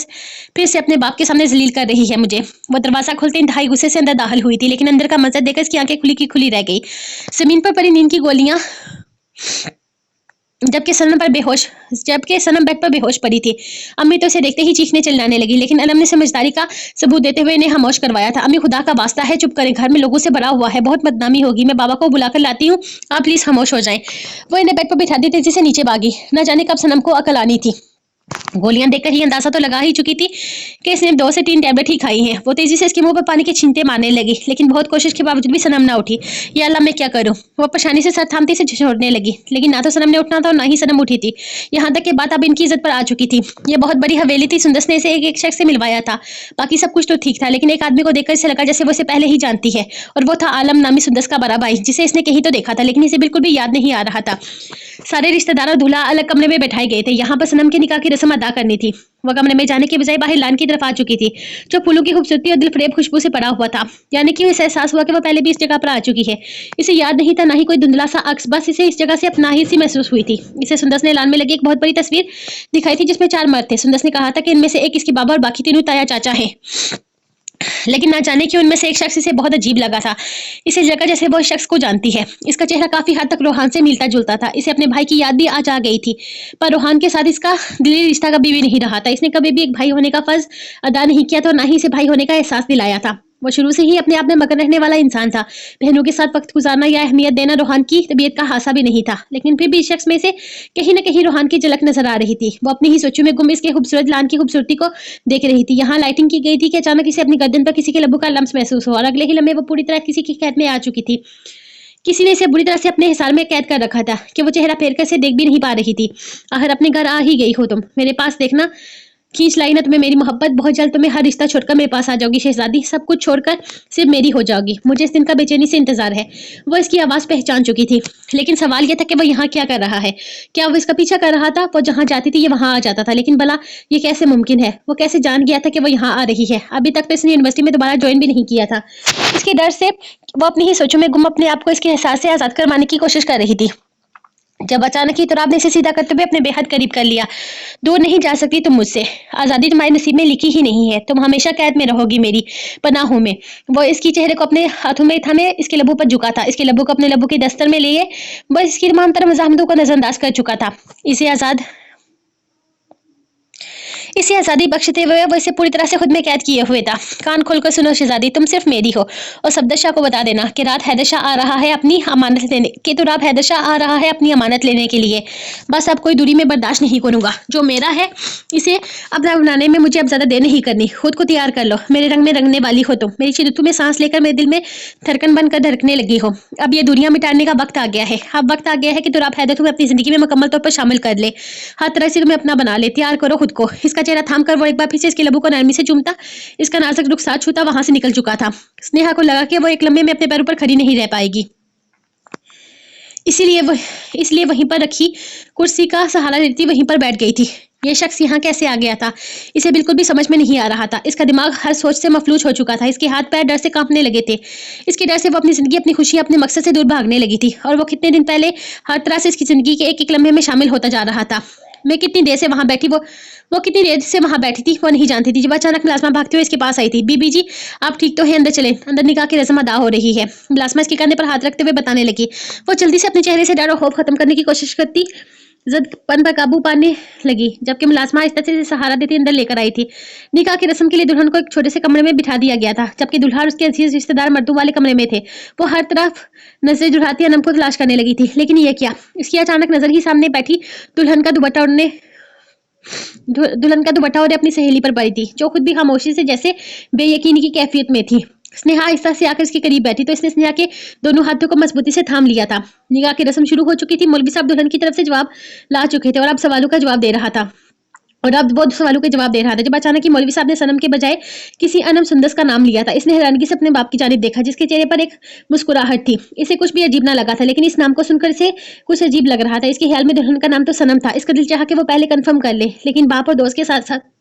से अपने बाप के सामने जलील कर रही है मुझे। वो दरवाजा खोलते इंतहाई गुस्से से अंदर दाखिल हुई थी, लेकिन अंदर का मंजर देखकर इसकी आंखें खुली की खुली रह गई। जमीन पर पड़ी नींद की गोलियां, जबकि सनम बेड पर बेहोश पड़ी थी। अम्मी तो उसे देखते ही चीखने चिल्लाने लगी, लेकिन अलम ने समझदारी का सबूत देते हुए इन्हें खामोश करवाया था। अम्मी, खुदा का वास्ता है चुप करें, घर में लोगों से भरा हुआ है, बहुत बदनामी होगी। मैं बाबा को बुलाकर लाती हूँ, आप प्लीज खामोश हो जाएं। वो इन्हें बेड पर बिठा दी, तेजी से नीचे भागी। न जाने कब सनम को अकल आनी थी। गोलियां देखकर ही अंदाजा तो लगा ही चुकी थी कि इसने 2 से 3 टैबलेट ही खाई हैं। वो तेजी से इसके मुंह पर पानी के छींटे मारने लगी, लेकिन बहुत कोशिश के बावजूद भी सनम ना उठी। या अल्लाह, मैं क्या करूं? वो परेशानी से सर थामती से छोड़ने लगी, लेकिन ना तो सनम ने उठना था और ना ही सनम उठी थी। यहाँ तक कि बात अब इनकी इज्जत पर आ चुकी थी। ये बहुत बड़ी हवेली थी, सुंदस ने इसे एक शख्स से मिलवाया था। बाकी सब कुछ तो ठीक था, लेकिन एक आदमी को देखकर इसे लगा जैसे वो इसे पहले ही जानती है, और वो था आलम नामी सुंदस का बड़ा भाई, जिसे इसने कहीं तो देखा था, लेकिन इसे बिल्कुल भी याद नहीं आ रहा था। सारे रिश्तेदार और दूल्हा अलग कमरे में बैठाए गए थे। यहाँ पर सनम के निकाह की रस्म अदा करनी थी। वह कमरे में जाने के बजाय बाहर लान की तरफ आ चुकी थी, जो फूलों की खूबसूरती और दिलफरेब खुशबू से पड़ा हुआ था। यानी कि इसे एहसास हुआ कि वह पहले भी इस जगह पर आ चुकी है। इसे याद नहीं था, ना ही कोई धुंधला सा अक्स, बस इसे इस जगह से अपनाही सी महसूस हुई थी। इसे सुंदस ने लान में लगी एक बहुत बड़ी तस्वीर दिखाई थी, जिसमें 4 मर्द थे। सुंदस ने कहा था कि इनमें से एक इसकी बाबा और बाकी तीनों ताया चाचा है, लेकिन ना जाने क्यों उनमें से एक शख्स इसे बहुत अजीब लगा था। इसे लगा जैसे वो शख्स को जानती है। इसका चेहरा काफी हद तक रोहान से मिलता जुलता था। इसे अपने भाई की याद भी आज आ गई थी, पर रोहान के साथ इसका दिली रिश्ता कभी भी नहीं रहा था। इसने कभी भी एक भाई होने का फर्ज अदा नहीं किया था, और ना ही इसे भाई होने का एहसास दिलाया था। वो शुरू से ही अपने आप में मगन रहने वाला इंसान था। बहनों के साथ वक्त गुजारना या अहमियत देना रोहान की तबीयत का हासा भी नहीं था, लेकिन फिर भी इस शख्स में से कहीं न कहीं रोहान की झलक नजर आ रही थी। वो अपनी ही सोचों में गुम इसके खूबसूरत लान की खूबसूरती को देख रही थी। यहाँ लाइटिंग की गई थी कि अचानक इसे अपनी गर्दन पर किसी के लबों का लम्स महसूस हुआ, और अगले ही लम्हे वो पूरी तरह किसी की कैद में आ चुकी थी। किसी ने इसे बुरी तरह से अपने हिसार में कैद कर रखा था कि वो चेहरा फेर कर इसे देख भी नहीं पा रही थी। आखिर अपने घर आ ही गई हो तुम, मेरे पास देखना खींच लाई ना तुम्हें मेरी मोहब्बत। बहुत जल्द तुम्हें हर रिश्ता छोड़कर मेरे पास आ जाओगी शहजादी, सब कुछ छोड़कर सिर्फ मेरी हो जाओगी। मुझे इस दिन का बेचैनी से इंतजार है। वो इसकी आवाज पहचान चुकी थी, लेकिन सवाल यह था कि वो यहाँ क्या कर रहा है। क्या वो इसका पीछा कर रहा था? वो जहाँ जाती थी ये वहां आ जाता था, लेकिन भला ये कैसे मुमकिन है? वो कैसे जान गया था कि वो यहाँ आ रही है? अभी तक तो इसने यूनिवर्सिटी में दोबारा ज्वाइन भी नहीं किया था। इसके डर से वो अपनी ही सोचों में गुम अपने आप को इसके एहसास से आजाद करवाने की कोशिश कर रही थी, जब अचानक ही तुराब ने इसे सीधा करते हुए अपने बेहद करीब कर लिया। दूर नहीं जा सकती तुम मुझसे, आजादी तुम्हारे नसीब में लिखी ही नहीं है, तुम हमेशा कैद में रहोगी मेरी पनाहों में। वो इसकी चेहरे को अपने हाथों में थामे इसके लबों पर झुका था, इसके लबों को अपने लबों के दस्तर में लिए वो इसकी तमाम तरह मज़ाहमतों को नजरअंदाज कर चुका था। इसे आजादी बख्शते हुए वो इसे पूरी तरह से खुद में कैद किए हुए था। कान खोलकर सुनो शहजादी, तुम सिर्फ मेरी हो, और सफदर को बता देना कि रात हैदर शाह आ रहा है अपनी अमानत लेने कि तुराब हैदर शाह आ रहा है अपनी अमानत लेने के लिए। बस अब कोई दूरी में बर्दाश्त नहीं करूंगा। जो मेरा है इसे अपना बनाने में मुझे अब ज्यादा देर नहीं करनी। खुद को तैयार कर लो, मेरे रंग में रंगने वाली हो तुम। मेरी शिद्दत में सांस लेकर मेरे दिल में धड़कन बनकर धड़कने लगी हो। अब ये दुनिया मिटाने का वक्त आ गया है। अब वक्त आ गया है कि तुराब हैदर तुम्हें अपनी जिंदगी में मुकम्मल तौर पर शामिल कर ले, हर तरह से तुम्हें अपना बना ले। तैयार करो खुद को। इसका चेहरा थाम कर वो एक बार फिर से इसके लबों को नरमी से चूमता, इसका नाजुक रुखसार छूता वहां से निकल चुका था। स्नेहा को लगा कि वो एक लम्हे में अपने पैरों पर खड़ी नहीं रह पाएगी, इसलिए वहीं पर रखी कुर्सी का सहारा लेती वहीं पर बैठ गई थी। ये शख्स यहाँ कैसे आ गया था, इसे बिल्कुल भी समझ में नहीं आ रहा था। इसका दिमाग हर सोच से मफलूज हो चुका था। इसके हाथ पैर डर से कांपने लगे थे। इसके डर से वो अपनी जिंदगी, अपनी खुशी, अपने मकसद से दूर भागने लगी थी, और वो कितने दिन पहले हर तरह से इसकी जिंदगी के एक एक लम्हे में शामिल होता जा रहा था। मैं कितनी देर से वहां बैठी वो कितनी देर से वहां बैठी थी वो नहीं जानती थी, जब अचानक मुलाजमा भागते हुए इसके पास आई थी। बीबी जी, आप ठीक तो हैं? अंदर चलें, अंदर निकाह की रस्म अदा हो रही है। मुलाजमा इसके कंधे पर हाथ रखते हुए बताने लगी। वो जल्दी से अपने चेहरे से डर और खौफ खत्म करने की कोशिश करती, जदपन पर काबू पाने लगी, जबकि मुलाजमा इस तरह से सहारा देती अंदर लेकर आई थी। निकाह की रस्म के लिए दुल्हन को एक छोटे से कमरे में बिठा दिया गया था, जबकि दुल्हा और उसके अजीज रिश्तेदार मर्दों वाले कमरे में थे। वो हर तरफ नजरें जुड़ाती अनम को तलाश करने लगी थी, लेकिन ये क्या, इसकी अचानक नजर ही सामने बैठी दुल्हन का दुपट्टा और अपनी सहेली पर पड़ी थी, जो खुद भी खामोशी से जैसे बेयकीनी की कैफियत में थी। स्नेहा आहिस्ता से आकर इसके करीब बैठी तो इसने स्नेहा के दोनों हाथों को मजबूती से थाम लिया था। निकाह की रस्म शुरू हो चुकी थी। मौलवी साहब दुल्हन की तरफ से जवाब ला चुके थे, और अब सवालों का जवाब दे रहा था। जब अचानक ही मौलवी साहब ने सनम के बजाय किसी अनम सुंदस का नाम लिया था। इसने हैरानगी से अपने बाप की जानिब देखा, जिसके चेहरे पर एक मुस्कुराहट थी। इसे कुछ भी अजीब ना लगा था, लेकिन इस नाम को सुनकर इसे कुछ अजीब लग रहा था। इसके ख्याल में दुल्हन का नाम तो सनम था। इसका दिल चाहा कि वो पहले कंफर्म कर ले, लेकिन बाप और दोस्त के साथ साथ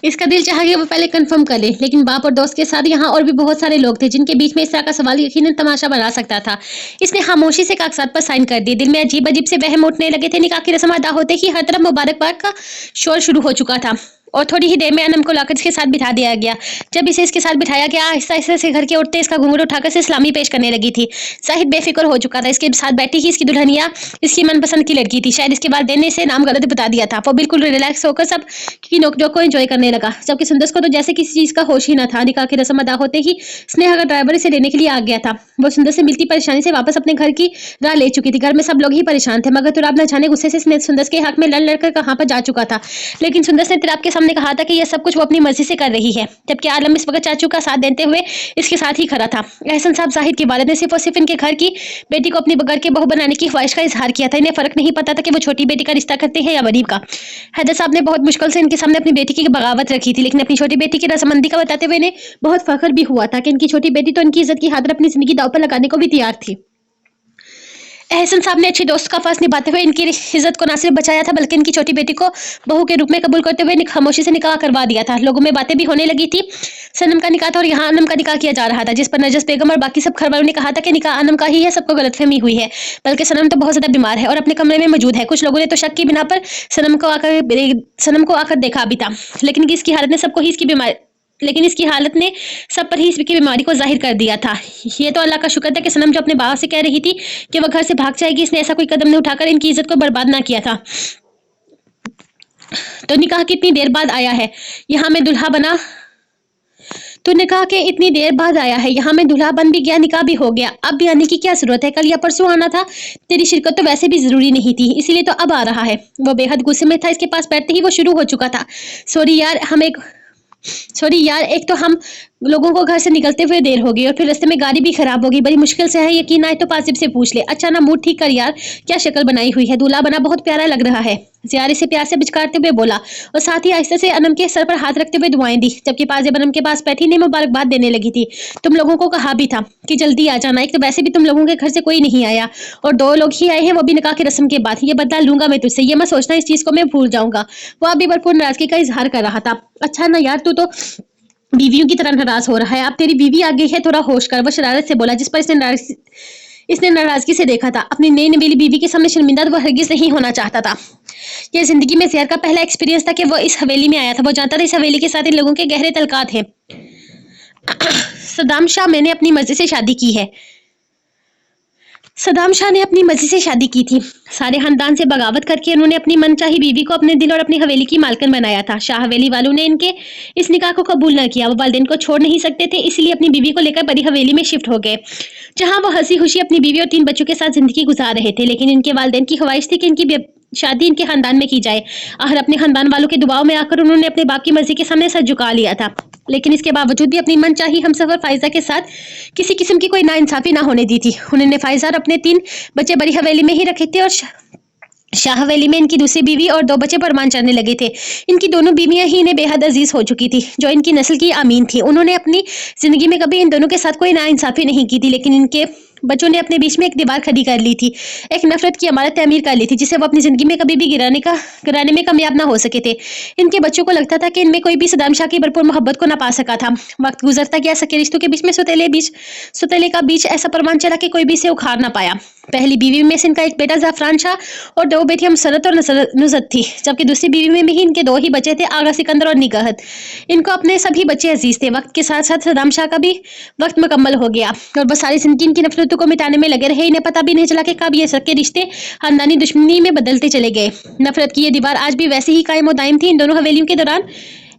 इसका दिल चाहा कि वो पहले कंफर्म कर ले, लेकिन बाप और दोस्त के साथ यहाँ और भी बहुत सारे लोग थे जिनके बीच में इस तरह का सवाल यकीनन तमाशा बना सकता था। इसने खामोशी से कागजात पर साइन कर दिए। दिल में अजीब अजीब से वहम उठने लगे थे। निकाह की रस्म अदा होते ही हर तरफ मुबारकबाद का शोर शुरू हो चुका था और थोड़ी ही देर में अनम को लाकर इसके साथ बिठा दिया गया। जब इसे इसके साथ बिठाया गया, आहिस्ता आहिस्ता से घर के उठते इसका घूंघट उठाकर से सलामी पेश करने लगी थी। जाहिद बेफिक्र हो चुका था। इसके साथ बैठी ही इसकी दुल्हनिया इसकी मनपसंद की लड़की थी। शायद इसके वालिदैन ने इसे नाम गलत बता दिया था। वो बिल्कुल रिलैक्स होकर सब की नोकझोंक को एंजॉय करने लगा, जबकि सुंदर को तो जैसे किसी चीज का होश ही न था। निकाह की रस्म अदा होते ही स्नेहा का ड्राइवर इसे लेने के लिए आ गया था। वो सुंदर से मिलती परेशानी से वापस अपने घर की राह ले चुकी थी। घर में सब लोग ही परेशान थे, मगर तुराब न जाने गुस्से से सुंदर के हक में लड़ लड़कर कहाँ पर जा चुका था। लेकिन सुंदर ने तुराब के सामने कहा था कि यह सब कुछ वो अपनी मर्जी से कर रही है, जबकि आलम इस वक्त चाचू का साथ देते हुए इसके साथ ही खड़ा था। एहसन साहब जाहिद के वालिद ने सिर्फ और सिर्फ इनके घर की बेटी को अपनी बगैर के बहू बनाने की ख्वाहिश का इजहार किया था। इन्हें फर्क नहीं पता था कि वो छोटी बेटी का रिश्ता करते हैं या गरीब का। हैदर साहब ने बहुत मुश्किल से इनके सामने अपनी बेटी की बगावत रखी थी, लेकिन अपनी छोटी बेटी की रजामंदी का बताते हुए इन्हें बहुत फख्र भी हुआ था कि इनकी छोटी बेटी तो इनकी इज्जत की खातिर अपनी जिंदगी दांव पर लगाने को भी तैयार थी। एहसन साहब ने अच्छे दोस्त का फर्ज निभाते हुए इनकी इज्जत को न सिर्फ बचाया था, बल्कि इनकी छोटी बेटी को बहू के रूप में कबूल करते हुए खामोशी से निकाह करवा दिया था। लोगों में बातें भी होने लगी थी। सनम का निकाह था और यहाँ अनम का निकाह किया जा रहा था, जिस पर नरजस बेगम और बाकी सब घर वालों ने कहा था कि निकाह अनम का ही है। सबको गलतफहमी हुई है, बल्कि सनम तो बहुत ज्यादा बीमार है और अपने कमरे में मौजूद है। कुछ लोगों ने तो शक की बिना पर सनम को आकर देखा भी था, लेकिन इसकी हालत ने सबको ही इसकी बीमारी लेकिन इसकी हालत ने सब पर ही इसकी बीमारी को जाहिर कर दिया था। ये तो अल्लाह का शुक्र था कि सनम जो अपने बाबा से कह रही थी कि वह घर से भाग जाएगी, इसने ऐसा कोई कदम नहीं उठाकर इनकी इज्जत को बर्बाद ना किया था। तो निकाह कितनी देर बाद आया है, यहाँ मैं दुल्हा बना। तो निकाह के इतनी देर बाद आया है, यहाँ में दूल्हा बन भी गया, निकाह भी हो गया, अब भी आने की क्या जरूरत है? कल या परसों आना था। तेरी शिरकत तो वैसे भी जरूरी नहीं थी, इसीलिए तो अब आ रहा है। वो बेहद गुस्से में था। इसके पास बैठते ही वो शुरू हो चुका था। सॉरी यार, एक तो हम लोगों को घर से निकलते हुए देर हो गई और फिर रास्ते में गाड़ी भी खराब हो गई। बड़ी मुश्किल से है, यकीन आए तो पासिब से पूछ ले। अच्छा ना, मूड ठीक कर यार, क्या शक्ल बनाई हुई है, दूल्हा बना बहुत प्यारा लग रहा है। ज़ियारे से प्यार से बिचकारते हुए बोला और साथ ही आहिस्ते से अनम के सर पर हाथ रखते हुए दुआएं दी, जबकि पाजेब अनम के पास बैठी ने मुबारकबाद देने लगी थी। तुम लोगों को कहा भी था कि जल्दी आ जाना, एक तो वैसे भी तुम लोगों के घर से कोई नहीं आया और 2 लोग ही आए हैं, वो भी निकाह की रस्म के बाद। ये बदला लूंगा मैं तुझसे, ये मत सोचना इस चीज को मैं भूल जाऊंगा। वो अभी भरपूर नाराजगी का इजहार कर रहा था। अच्छा ना यार, तू तो बीवियों की तरह नाराज हो रहा है। अब तेरी बीवी आ गई है, थोड़ा होश कर। वो शरारत से बोला, जिस पर इसने नाराजगी से देखा था। अपनी नई नवेली बीवी के सामने शर्मिंदा वो हरगिज नहीं होना चाहता था। ये जिंदगी में ज़हर का पहला एक्सपीरियंस था कि वो इस हवेली में आया था। वो जानता था इस हवेली के साथ इन लोगों के गहरे तलकात हैं। सदाम शाह ने अपनी मर्जी से शादी की थी। सारे खानदान से बगावत करके उन्होंने अपनी मनचाही बीवी को अपने दिल और अपनी हवेली की मालकिन बनाया था। शाह हवेली वालों ने इनके इस निकाह को कबूल न किया। वो वालिदैन को छोड़ नहीं सकते थे, इसलिए अपनी बीवी को लेकर बड़ी हवेली में शिफ्ट हो गए, जहां वो हंसी खुशी अपनी बीवी और 3 बच्चों के साथ जिंदगी गुजार रहे थे। लेकिन इनके वालिदैन की ख्वाहिश थी कि इनकी शादी इनके खानदान में की जाए। आखिर अपने खानदान वालों के दबाव में आकर उन्होंने अपने बाप की मर्जी के सामने सर झुका लिया था। लेकिन इसके बावजूद भी अपनी मनचाही हमसफर फायजा के साथ किसी किस्म की कोई नाइंसाफी ना होने दी थी। उन्होंने फायजा और अपने 3 बच्चे बड़ी हवेली में ही रखे थे और शाह हवेली में इनकी दूसरी बीवी और 2 बच्चे परमान चढ़ने लगे थे। इनकी दोनों बीवियां ही इन्हें बेहद अजीज हो चुकी थी, जो इनकी नस्ल की आमीन थी। उन्होंने अपनी जिंदगी में कभी इन दोनों के साथ कोई नाइंसाफी नहीं की थी, लेकिन इनके बच्चों ने अपने बीच में एक दीवार खड़ी कर ली थी, एक नफरत की इमारत तमीर कर ली थी, जिसे वो अपनी जिंदगी में कभी भी गिराने में कामयाब ना हो सके थे। इनके बच्चों को लगता था कि इनमें कोई भी सदाम शाह की भरपूर मोहब्बत को ना पा सका था। वक्त गुजरता गया, सके रिश्तों के बीच में सुतेले का बीच ऐसा परवान चला कि कोई भी इसे उखाड़ ना पाया। पहली बीवी में से इनका एक बेटा जाफरान शाह और 2 बेटियां मसरत और नुज़त थी, जबकि दूसरी बीवी में भी इनके 2 ही बच्चे थे, आगा सिकंदर और निगाहत। इनको अपने सभी बच्चे अजीज थे। वक्त के साथ साथ सदाम शाह का भी वक्त मुकम्मल हो गया और वो सारी जिंदगी इनकी नफरतों को मिटाने में लगे रहे। इन्हें पता भी नहीं चला कि कब ये सबके रिश्ते खानदानी दुश्मनी में बदलते चले गए। नफरत की ये दीवार आज भी वैसे ही कायम और दायम थी। इन दोनों हवेलियों के दौरान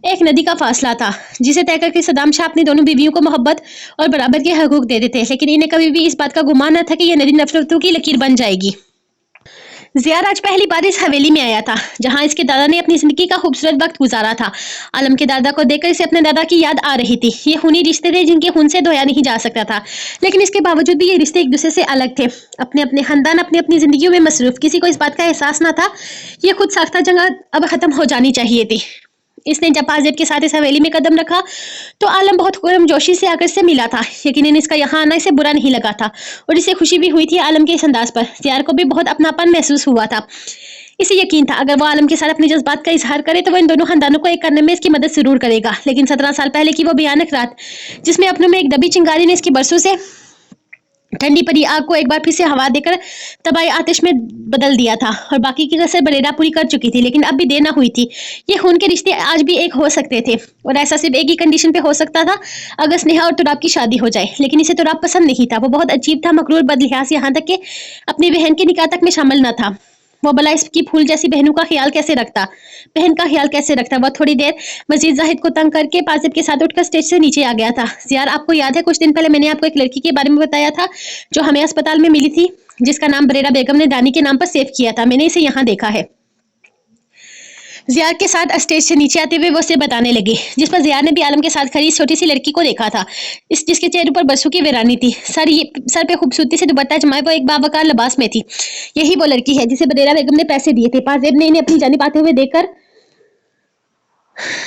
एक नदी का फासला था, जिसे तय करके सदाम शाह अपनी दोनों बीवियों को मोहब्बत और बराबर के हकूक देते थे। लेकिन इन्हें कभी भी इस बात का गुमान न था कि यह नदी नफरतों की लकीर बन जाएगी। ज़ियार आज पहली बार इस हवेली में आया था, जहां इसके दादा ने अपनी जिंदगी का खूबसूरत वक्त गुजारा था। आलम के दादा को देखकर इसे अपने दादा की याद आ रही थी। ये खूनी रिश्ते थे जिनके खून से धोया नहीं जा सकता था, लेकिन इसके बावजूद भी ये रिश्ते एक दूसरे से अलग थे। अपने अपने खानदान अपनी अपनी जिंदगियों में मसरूफ, किसी को इस बात का एहसास न था। ये खुद साख्ता जंग अब खत्म हो जानी चाहिए थी। इसने जब पाजेब के साथ इस हवेली में कदम रखा तो आलम बहुत गर्मजोशी से आकर से मिला था। यकीनन इसका यहाँ आना इसे बुरा नहीं लगा था और इसे खुशी भी हुई थी आलम के इस अंदाज पर। ज़ियार को भी बहुत अपनापन महसूस हुआ था। इसे यकीन था अगर वो आलम के साथ अपने जज्बात का इजहार करे तो वो इन दोनों खानदानों को एक करने में इसकी मदद जरूर करेगा। लेकिन 17 साल पहले की वो भयानक रात, जिसमें अपनों में एक दबी चिंगारी ने इसकी बरसों से ठंडी पड़ी आग को एक बार फिर से हवा देकर तबाही आतिश में बदल दिया था, और बाकी की कसर बरेरा पूरी कर चुकी थी। लेकिन अब भी देर न हुई थी। ये खून के रिश्ते आज भी एक हो सकते थे, और ऐसा सिर्फ एक ही कंडीशन पे हो सकता था, अगर स्नेहा और तुराब की शादी हो जाए। लेकिन इसे तुराब पसंद नहीं था। वो बहुत अजीब था, मकरूर, बदलिहाज, यहाँ तक कि अपनी बहन के निकाह तक में शामिल न था। वो भला इसकी फूल जैसी बहनों का ख्याल कैसे रखता, बहन का ख्याल कैसे रखता। वो थोड़ी देर मजीद जाहिद को तंग करके पाजिब के साथ उठकर स्टेज से नीचे आ गया था। यार, आपको याद है कुछ दिन पहले मैंने आपको एक लड़की के बारे में बताया था जो हमें अस्पताल में मिली थी, जिसका नाम बरेरा बेगम ने दानी के नाम पर सेव किया था। मैंने इसे यहाँ देखा है। ज़ियार के साथ स्टेज से नीचे आते हुए वो उसे बताने लगी, जिस पर ज़ियार ने भी आलम के साथ खड़ी छोटी सी लड़की को देखा था, जिसके चेहरे पर बरसों की वीरानी थी। सर पे खूबसूरती से दुपट्टा जमाए वो एक बावकार लिबास में थी। यही वो लड़की है जिसे बरेरा बेगम ने पैसे दिए थे। पाजेब ने इन्हें अपनी जानिब आते हुए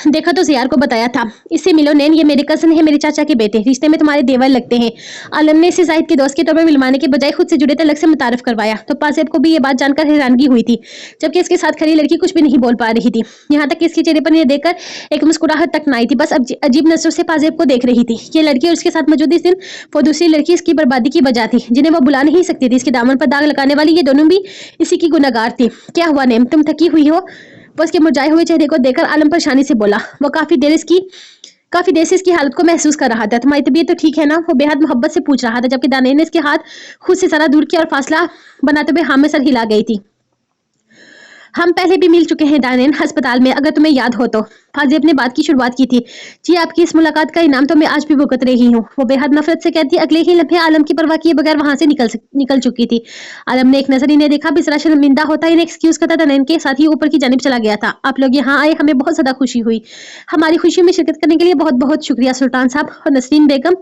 देखा तो ज़ियार को बताया था, इससे मिलो नैन, ये मेरे कज़न है, मेरे चाचा के बेटे, रिश्ते में तुम्हारे देवर लगते हैं। आलम ने इसे जाहिद के दोस्त के तौर पर मिलवाने के बजाय खुद से जुड़े तलक से मुतारफ करवाया, तो पासेब को भी ये बात जानकर हैरानगी हुई थी, जबकि इसके साथ खड़ी लड़की कुछ भी नहीं बोल पा रही थी। यहाँ तक कि इसके चेहरे पर ये देखकर एक मुस्कुराहट तक न आई थी, बस अजीब नजरों से पासेब को देख रही थी। ये लड़की और उसके साथ मौजूद इस दिन वो दूसरी लड़की इसकी बर्बादी की वजह थी, जिन्हें वो बुला नहीं सकती थी। इसके दामन पर दाग लगाने वाली ये दोनों भी इसी की गुनहगार थी। क्या हुआ नेम, तुम थकी हुई हो? वो उसके मुरझाए हुए चेहरे को देखकर आलम परेशानी से बोला। वो काफी देर से इसकी हालत को महसूस कर रहा था। तुम्हारी तबीयत तो ठीक है ना? वो बेहद मोहब्बत से पूछ रहा था, जबकि दानिश ने इसके हाथ खुद से सारा दूर किया और फासला बनाते हुए हाँ में सर हिला गई थी। हम पहले भी मिल चुके हैं दानिश, अस्पताल में, अगर तुम्हें याद हो तो। फाजिब ने बात की शुरुआत की थी। जी, आपकी इस मुलाकात का इनाम तो मैं आज भी भुगत रही हूँ, वो बेहद नफरत से कहती। अगले ही लम्हे आलम की परवाह किए बगैर वहां से निकल चुकी थी। आलम ने एक नजर इन्हें देखा, भी जरा शर्मिंदा होता इन्हें एक्सक्यूज करता था, के साथ ही ऊपर की जानिब चला गया था। आप लोग यहाँ आए, हमें बहुत ज्यादा खुशी हुई। हमारी खुशी में शिरकत करने के लिए बहुत बहुत शुक्रिया सुल्तान साहब। और नसरीन बेगम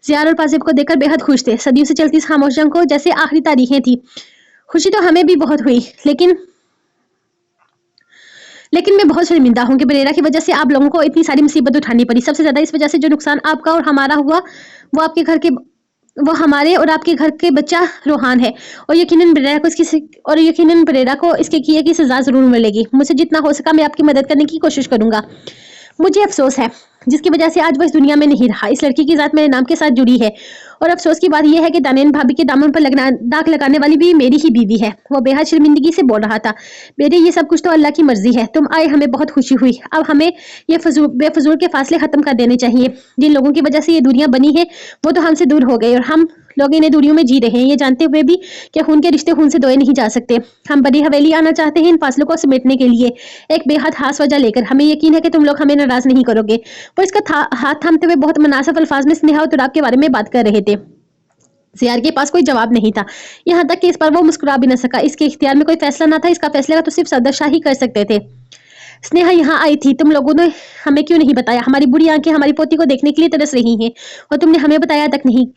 ज़ियार और फाजिब को देखकर बेहद खुश थे। सदियों से चलती इस खामोश जंग को जैसे आखिरी तारीखें थी। खुशी तो हमें भी बहुत हुई, लेकिन मैं बहुत शर्मिंदा हूँ कि बरेरा की वजह से आप लोगों को इतनी सारी मुसीबत उठानी पड़ी। सबसे ज्यादा इस वजह से जो नुकसान आपका और हमारा हुआ वो हमारे और आपके घर के बच्चा रोहान है, और यकीनन बरेरा को इसके किए की सजा जरूर मिलेगी। मुझसे जितना हो सका मैं आपकी मदद करने की कोशिश करूंगा। मुझे अफसोस है जिसकी वजह से आज वो इस दुनिया में नहीं रहा। इस लड़की की जात मेरे नाम के साथ जुड़ी है, और अफसोस की बात यह है कि दानिश भाभी के दामन पर दाग लगाने वाली भी मेरी ही बीवी है। वो बेहद शर्मिंदगी से बोल रहा था। बेटे, ये सब कुछ तो अल्लाह की मर्जी है। तुम आए, हमें बहुत खुशी हुई। अब हमें ये बेफजूल के फासले खत्म कर देने चाहिए। जिन लोगों की वजह से ये दुनिया बनी है वो तो हमसे दूर हो गए, और हम लोग इन्हें दूरियों में जी रहे हैं, ये जानते हुए भी कि खून के रिश्ते खून से धोए नहीं जा सकते। हम बड़ी हवेली आना चाहते हैं इन फासलों को समेटने के लिए, एक बेहद खास वजह लेकर। हमें यकीन है कि तुम लोग हमें नाराज नहीं करोगे। वो इसका हाथ थामते हुए बहुत मुनासिब अल्फाज में स्नेहा और तुराब के बारे में बात कर रहे थे। ज़ियार के पास कोई जवाब नहीं था, यहाँ तक कि इस पर वो मुस्कुरा भी न सका। इसके इख्तियार में कोई फैसला ना था, इसका फैसला तो सिर्फ सदर ही कर सकते थे। स्नेहा यहाँ आई थी, तुम लोगों ने हमें क्यों नहीं बताया? हमारी बुरी आंखें हमारी पोती को देखने के लिए तरस रही हैं, और तुमने हमें बताया तक नहीं।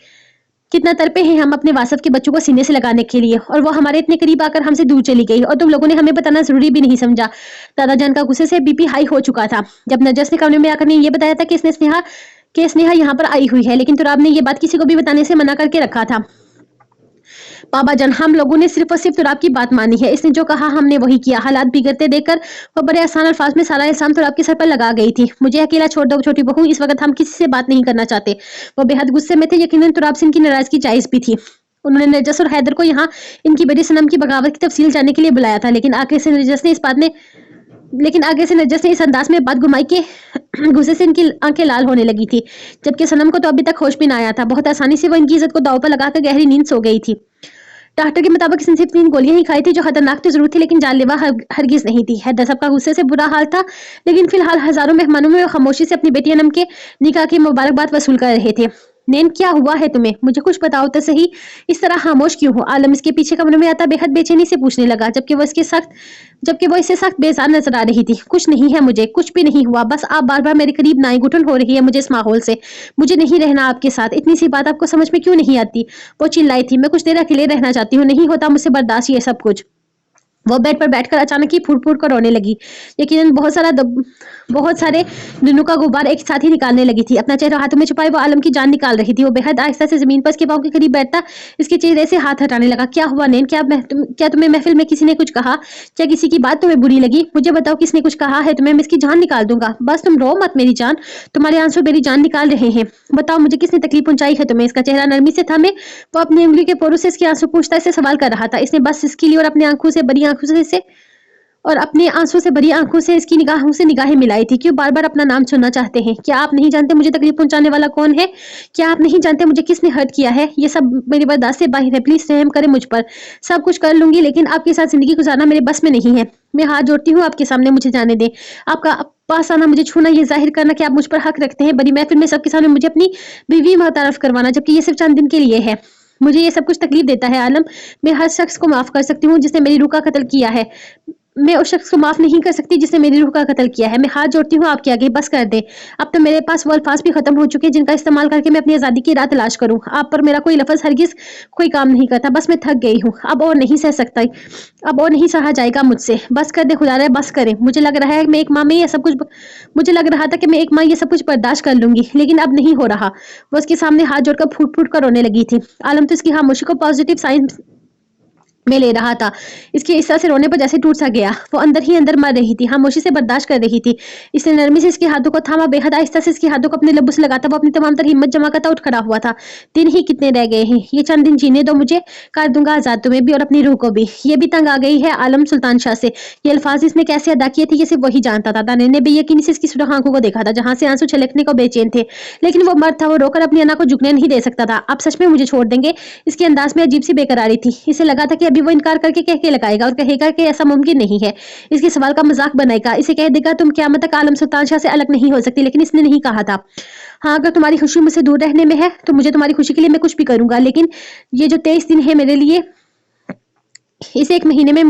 कितना तरपे हैं हम अपने वासफ के बच्चों को सीने से लगाने के लिए, और वो हमारे इतने करीब आकर हमसे दूर चली गई, और तुम लोगों ने हमें बताना जरूरी भी नहीं समझा। दादा जान का गुस्से से बीपी हाई हो चुका था जब नजस ने कमरे में आकर ने ये बताया था कि स्नेहा यहाँ पर आई हुई है, लेकिन तुराब ने ये बात किसी को भी बताने से मना करके रखा था। बाबा जान, हम लोगों ने सिर्फ और सिर्फ तुराब की बात मानी है। इसने जो कहा हमने वही किया। हालात बिगड़ते देखकर वो बड़े आसान अल्फाज में सारा इल्जाम तुराब के सर पर लगा गई थी। मुझे अकेला छोड़ दो छोटी बहू, इस वक्त हम किसी से बात नहीं करना चाहते। वो बेहद गुस्से में थे। यकीनन तुराब से इनकी नाराजगी जायज भी थी। उन्होंने नरजस और हैदर को यहाँ इनकी बेटी सनम की बगावत की तफसील जानने के लिए बुलाया था, लेकिन आगे से नरजस ने इस अंदाज में बात घुमाई के गुस्से से इनकी आंखें लाल होने लगी थी, जबकि सनम को तो अभी तक होश भी ना आया था। बहुत आसानी से वो इनकी इज्जत को दांव पर लगाकर गहरी नींद सो गई थी। डॉक्टर के मुताबिक इसने सिर्फ 3 गोलियां ही खाई थी, जो खतरनाक तो जरूर थी लेकिन जानलेवा हरगिज नहीं थी। हैदर साहब का गुस्से से बुरा हाल था, लेकिन फिलहाल हजारों मेहमानों में वो खामोशी से अपनी बेटी अनम के निकाह की मुबारकबाद वसूल कर रहे थे। नैन, क्या हुआ है तुम्हें? मुझे कुछ बताओ तो सही, इस तरह खामोश क्यों हो? आलम इसके पीछे कमरे में आता बेहद बेचैनी से पूछने लगा, जबकि वो इससे सख्त बेजार नजर आ रही थी। कुछ नहीं है, मुझे कुछ भी नहीं हुआ, बस आप बार बार मेरे करीब ना आए। घुटन हो रही है मुझे इस माहौल से। मुझे नहीं रहना आपके साथ। इतनी सी बात आपको समझ में क्यों नहीं आती? वो चिल्लाई थी। मैं कुछ देर अकेले रहना चाहती हूँ, नहीं होता मुझसे बर्दाश्त ये सब कुछ। वो बेड पर बैठकर अचानक ही फूट-फूट कर रोने लगी। यकीनन बहुत सारे दिनों का गुब्बार एक साथ ही निकालने लगी थी। अपना चेहरा हाथों में छुपाए वो आलम की जान निकाल रही थी। वो बेहद आहिस्ता से ज़मीन पर उसके पाँव के करीब बैठता इसके चेहरे से हाथ हटाने लगा। क्या हुआ नैन? क्या तुम्हें महफ़िल में किसी ने कुछ कहा? क्या किसी की बात तुम्हें बुरी लगी? मुझे बताओ किसने कुछ कहा है तुम्हें? मैं इसकी जान निकाल दूँगा। बस तुम रो मत मेरी जान। तुम्हारे आँसू मेरी जान निकाल रहे हैं। बताओ मुझे किसने तकलीफ़ पहुँचाई है तुम्हें? इसका चेहरा नरमी से थामे वो अपनी उँगली के पोरों से इसके आँसू पोंछता इससे सवाल कर रहा था। इसने बस इसके लिए और अपनी आँखों से बड़ी आँखों से और अपने आंसू से भरी आंखों से इसकी निगाहों से निगाहें मिलाई थी। क्यों बार-बार अपना नाम सुनना चाहते हैं? क्या आप नहीं जानते मुझे तकलीफ पहुंचाने वाला कौन है? क्या आप नहीं जानते मुझे किसने हर्ट किया है? ये सब मेरी बर्दाश्त से बाहर है। प्लीज रहम करें मुझ पर। सब कुछ कर लूंगी लेकिन आपके साथ जिंदगी गुजारना मेरे बस में नहीं है। मैं हाथ जोड़ती हूँ आपके सामने, मुझे जाने दें। आपका पास आना, मुझे छूना, ये जाहिर करना कि आप मुझ पर हक रखते हैं, बड़ी महफिल में सबके सामने मुझे अपनी बीवी मुतारफ करवाना, जबकि ये सिर्फ चंद दिन के लिए है। मुझे ये सब कुछ तकलीफ देता है आलम। मैं हर शख्स को माफ कर सकती हूँ जिसने मेरी रूह का कत्ल किया है। मैं उस शख्स को माफ नहीं कर सकती जिसने मेरी रूह का कत्ल किया है। मैं हाथ जोड़ती हूँ आपके आगे, बस कर दे। अब तो मेरे पास वो अल्फाज भी खत्म हो चुके हैं जिनका इस्तेमाल करके मैं अपनी आज़ादी की राह तलाश करूँ। आप पर मेरा कोई लफ्ज़ हरगिज़ कोई काम नहीं करता। बस मैं थक गई हूँ, अब और नहीं सह सकता, अब और नहीं सहा जाएगा मुझसे। बस कर दे खुदा रे, बस करे। मुझे लग रहा है मैं एक माँ में ये सब कुछ मुझे लग रहा था कि मैं एक माँ ये सब कुछ बर्दाश्त कर लूंगी, लेकिन अब नहीं हो रहा। वो उसके सामने हाथ जोड़कर फूट फूट कर रोने लगी थी। आलम तो इसकी खामोशी को पॉजिटिव साइन में ले रहा था। इसके इस तरह से रोने पर जैसे टूट सा गया। वो अंदर ही अंदर मर रही थी, खामोशी से बर्दाश्त कर रही थी। इसने नरमी से इसके हाथों को थामा, बेहद आहिस्ता से इसके हाथों को अपने लब्बों से लगाता वो अपनी तमाम तर हिम्मत जमा करता उठ खड़ा हुआ था। दिन ही कितने रह गए हैं, ये चंद दिन जीने दो मुझे, कर दूंगा आजाद तुम्हें भी और अपनी रूह को भी। ये भी तंग आ गई है आलम सुल्तान शाह से। ये अल्फाज इसने कैसे अदा किए थे ये सिर्फ वही जानता था। दानिश ने बेयकीनी से इसकी सुरख आंखों को देखा था जहां से आंसू छलकने को बेचैन थे, लेकिन वो मर्द था, वो रोकर अपनी अना को झुकने नहीं दे सकता था। आप सच में मुझे छोड़ देंगे? इसके अंदाज में अजीब सी बेकरारी थी। इसे लगा था कि अभी वो इनकार करके कह के लगाएगा और कहेगा कि ऐसा मुमकिन नहीं है। इसके सवाल का मजाक बनाएगा, इसे कह देगा तुम क़यामत तक आलम सुल्तान शाह से अलग नहीं हो सकती, लेकिन इसने नहीं कहा था। हाँ, अगर तुम्हारी खुशी मुझसे दूर रहने में है तो मुझे तुम्हारी खुशी के लिए मैं कुछ भी करूंगा, लेकिन ये जो 23 दिन है मेरे लिए, इस एक महीने में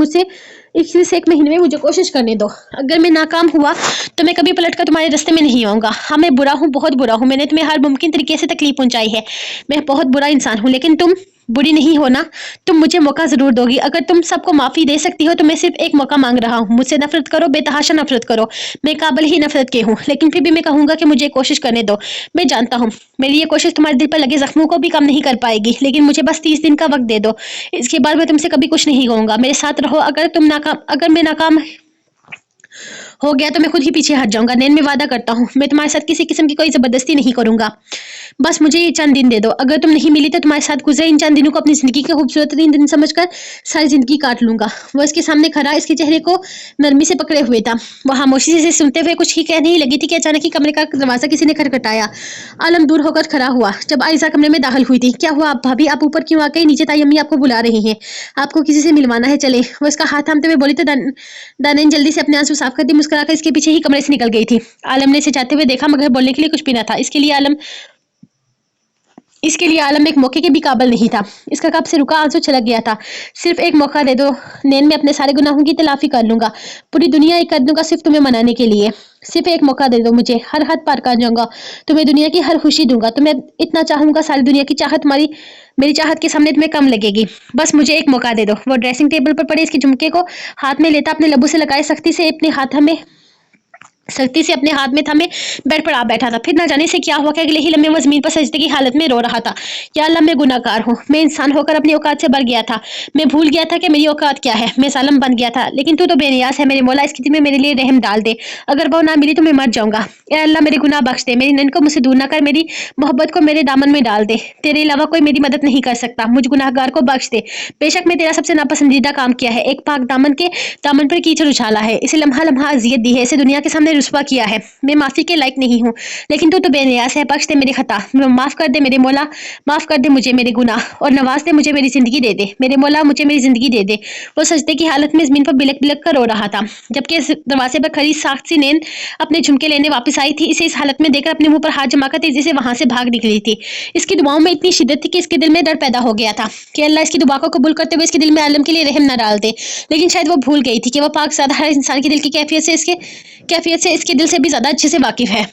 मुझे कोशिश करने दो। अगर मैं नाकाम हुआ तो मैं कभी पलट कर तुम्हारे रास्ते में नहीं आऊंगा। हाँ, मैं बुरा हूँ, बहुत बुरा हूँ। मैंने तुम्हें हर मुमकिन तरीके से तकलीफ पहुंचाई है। मैं बहुत बुरा इंसान हूँ, लेकिन तुम बुरी नहीं हो ना। तुम मुझे मौका जरूर दोगी। अगर तुम सबको माफी दे सकती हो तो मैं सिर्फ एक मौका मांग रहा हूँ। मुझसे नफरत करो, बेतहाशा नफरत करो, मैं काबिल ही नफरत के हूँ, लेकिन फिर भी मैं कहूंगा कि मुझे कोशिश करने दो। मैं जानता हूँ मेरी ये कोशिश तुम्हारे दिल पर लगे जख्मों को भी कम नहीं कर पाएगी, लेकिन मुझे बस 30 दिन का वक्त दे दो। इसके बाद मैं तुमसे कभी कुछ नहीं कहूंगा। मेरे साथ रहो। अगर मैं नाकाम हो गया तो मैं खुद ही पीछे हट जाऊंगा। नैन, मैं वादा करता हूँ मैं तुम्हारे साथ किसी किस्म की कोई जबरदस्ती नहीं करूंगा। बस मुझे ये चंद दिन दे दो। अगर तुम नहीं मिली तो तुम्हारे साथ गुजरे इन चंद दिनों को अपनी जिंदगी के खूबसूरत दिन समझकर सारी जिंदगी काट लूंगा। वो इसके सामने खड़ा इसके चेहरे को नरमी से पकड़े हुए था। वो खामोशी से सुनते हुए कुछ ही कहने ही लगी थी कि अचानक ही कमरे का दरवाजा किसी ने खटखटाया। आलम दूर होकर खड़ा हुआ जब आयशा कमरे में दाखिल हुई थी। क्या हुआ आप भाभी, आप ऊपर क्यों आ गई? नीचे ताई अम्मी आपको बुला रही हैं, आपको किसी से मिलवाना है, चले। वो इसका हाथ थामते हुए बोली तो दानिश जल्दी से अपने आंसू साफ कर दी, मुस्कुराकर इसके पीछे ही कमरे से निकल गई थी। आलम ने इसे जाते हुए देखा, मगर बोलने के लिए कुछ भी न था। इसके लिए आलम एक मौके के भी काबिल नहीं था। इसका कब से रुका आंसू छलक गया था। सिर्फ एक मौका दे दो नैन, मैं अपने सारे गुनाहों की तलाफी कर लूंगा। पूरी दुनिया एक कर दूंगा सिर्फ तुम्हें मनाने के लिए। सिर्फ एक मौका दे दो मुझे, हर हद पार कर जाऊंगा, तुम्हें दुनिया की हर खुशी दूंगा। तुम्हें इतना चाहूंगा सारी दुनिया की चाहत मेरी चाहत के सामने तुम्हें कम लगेगी। बस मुझे एक मौका दे दो। वो ड्रेसिंग टेबल पर पड़े इसके झुमके को हाथ में लेता अपने लबों से लगाए सख्ती से अपने हाथ में थमे बेड पर आ बैठा था। फिर न जाने से क्या हुआ कि अगले ही लम्हे वो जमीन पर सजदे की हालत में रो रहा था। या अल्लाह, मैं गुनाहगार हूँ। मैं इंसान होकर अपनी औकात से बढ़ गया था। मैं भूल गया था कि मेरी औकात क्या है। मैं सालम बन गया था, लेकिन तू तो बेनियाज है। मेरे मौला, इस स्थिति में मेरे लिए रहम डाल दे। अगर वो ना मिली तो मैं मर जाऊंगा। ए अल्लाह, मेरे गुनाह बख्श दे। मेरी नैन को मुझसे दूर ना कर, मेरी मोहब्बत को मेरे दामन में डाल दे। तेरे अलावा कोई मेरी मदद नहीं कर सकता। मुझ गुनाहगार को बख्श दे। बेशक मैं तेरा सबसे नापसंदीदा काम किया है, एक पाक दामन के दामन पर कीचड़ उछाला है, इसे लम्हा लम्हा अजियत दी है, इसे दुनिया के सामने रुस्वा किया है। मैं माफी के लायक नहीं हूँ, लेकिन तू तो बेनियाज है। बख्श दे मेरी खता, माफ कर दे मेरे मौला, माफ कर दे मुझे मेरे गुनाह और नवाज दे मुझे मेरी जिंदगी दे दे। मेरे मौला, मुझे मेरी जिंदगी दे दे। वो सजदे की हालत में जमीन पर बिलक बिलक कर रो रहा था, जबकि दरवाजे पर खड़ी साख्त सी नैन अपने झुमके लेने वापस आई थी। इसे इस हालत में देखकर अपने मुंह पर हाथ जमाकर तेजी से वहां से भाग निकली थी। इसकी दुआओं में इतनी शिद्दत थी कि इसके दिल में डर पैदा हो गया था कि अल्लाह इसकी दुआ को कबूल करते हुए इसके दिल में आलम के लिए रहम न डाल दे। लेकिन शायद वो भूल गई थी कि वह पाक सादा हर इंसान के दिल की कैफियत से इसके दिल से भी ज्यादा अच्छे से वाकिफ है।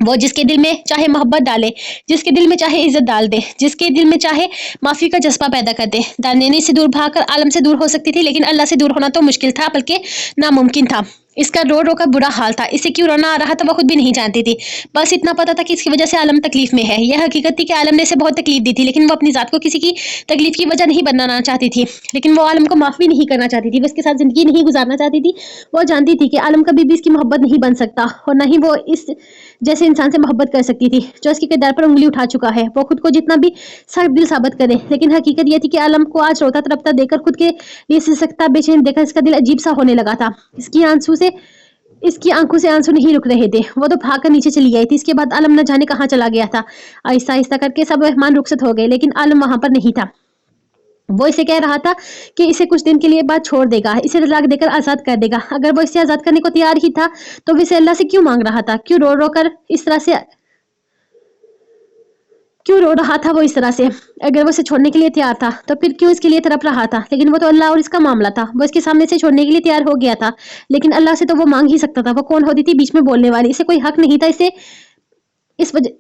वो जिसके दिल में चाहे मोहब्बत डाले, जिसके दिल में चाहे इज्जत डाल दे, जिसके दिल में चाहे माफी का जज्बा पैदा कर दे। दानियानी से दूर भागकर आलम से दूर हो सकती थी, लेकिन अल्लाह से दूर होना तो मुश्किल था, बल्कि नामुमकिन था। इसका रो रो का बुरा हाल था। इसे क्यों रोना आ रहा था वो खुद भी नहीं जानती थी। बस इतना पता था कि इसकी वजह से आलम तकलीफ में है। यह हकीकत थी कि आलम ने इसे बहुत तकलीफ दी थी, लेकिन वो अपनी जात को किसी की तकलीफ की वजह नहीं बनाना चाहती थी। लेकिन वो आलम को माफ भी नहीं करना चाहती थी, वो इसके साथ जिंदगी नहीं गुजारना चाहती थी। वो जानती थी कि आलम कभी भी इसकी मोहब्बत नहीं बन सकता, और न ही वो इस जैसे इंसान से मोहब्बत कर सकती थी जो इसके किरदार पर उंगली उठा चुका है। वो खुद को जितना भी सख्त दिल साबित करे, लेकिन हकीकत यह थी कि आलम को आज रोता तड़पता देखकर, खुद के लिए सिसकता बेचैन देखकर इसका दिल अजीब सा होने लगा था। इसकी आंखों से आंसू नहीं रुक रहे थे। वो तो भागकर नीचे चली आई थी। इसके बाद आलम न जाने कहाँ चला गया था। आहिस्ता आहिस्ता करके सब मेहमान रुखसत हो गए, लेकिन आलम वहां पर नहीं था। वो इसे कह रहा था कि इसे कुछ दिन के लिए बाद छोड़ देगा, इसे तलाक देकर आजाद कर देगा। अगर वो इसे आजाद करने को तैयार ही था तो वो इसे अल्लाह से क्यों मांग रहा था? क्यों रो रहा था वो इस तरह से? अगर वो इसे छोड़ने के लिए तैयार था तो फिर क्यों इसके लिए तड़प रहा था? लेकिन वो तो अल्लाह और इसका मामला था। वो इसके सामने से छोड़ने के लिए तैयार हो गया था, लेकिन अल्लाह से तो वो मांग ही सकता था। वो कौन होती थी बीच में बोलने वाली? इसे कोई हक नहीं था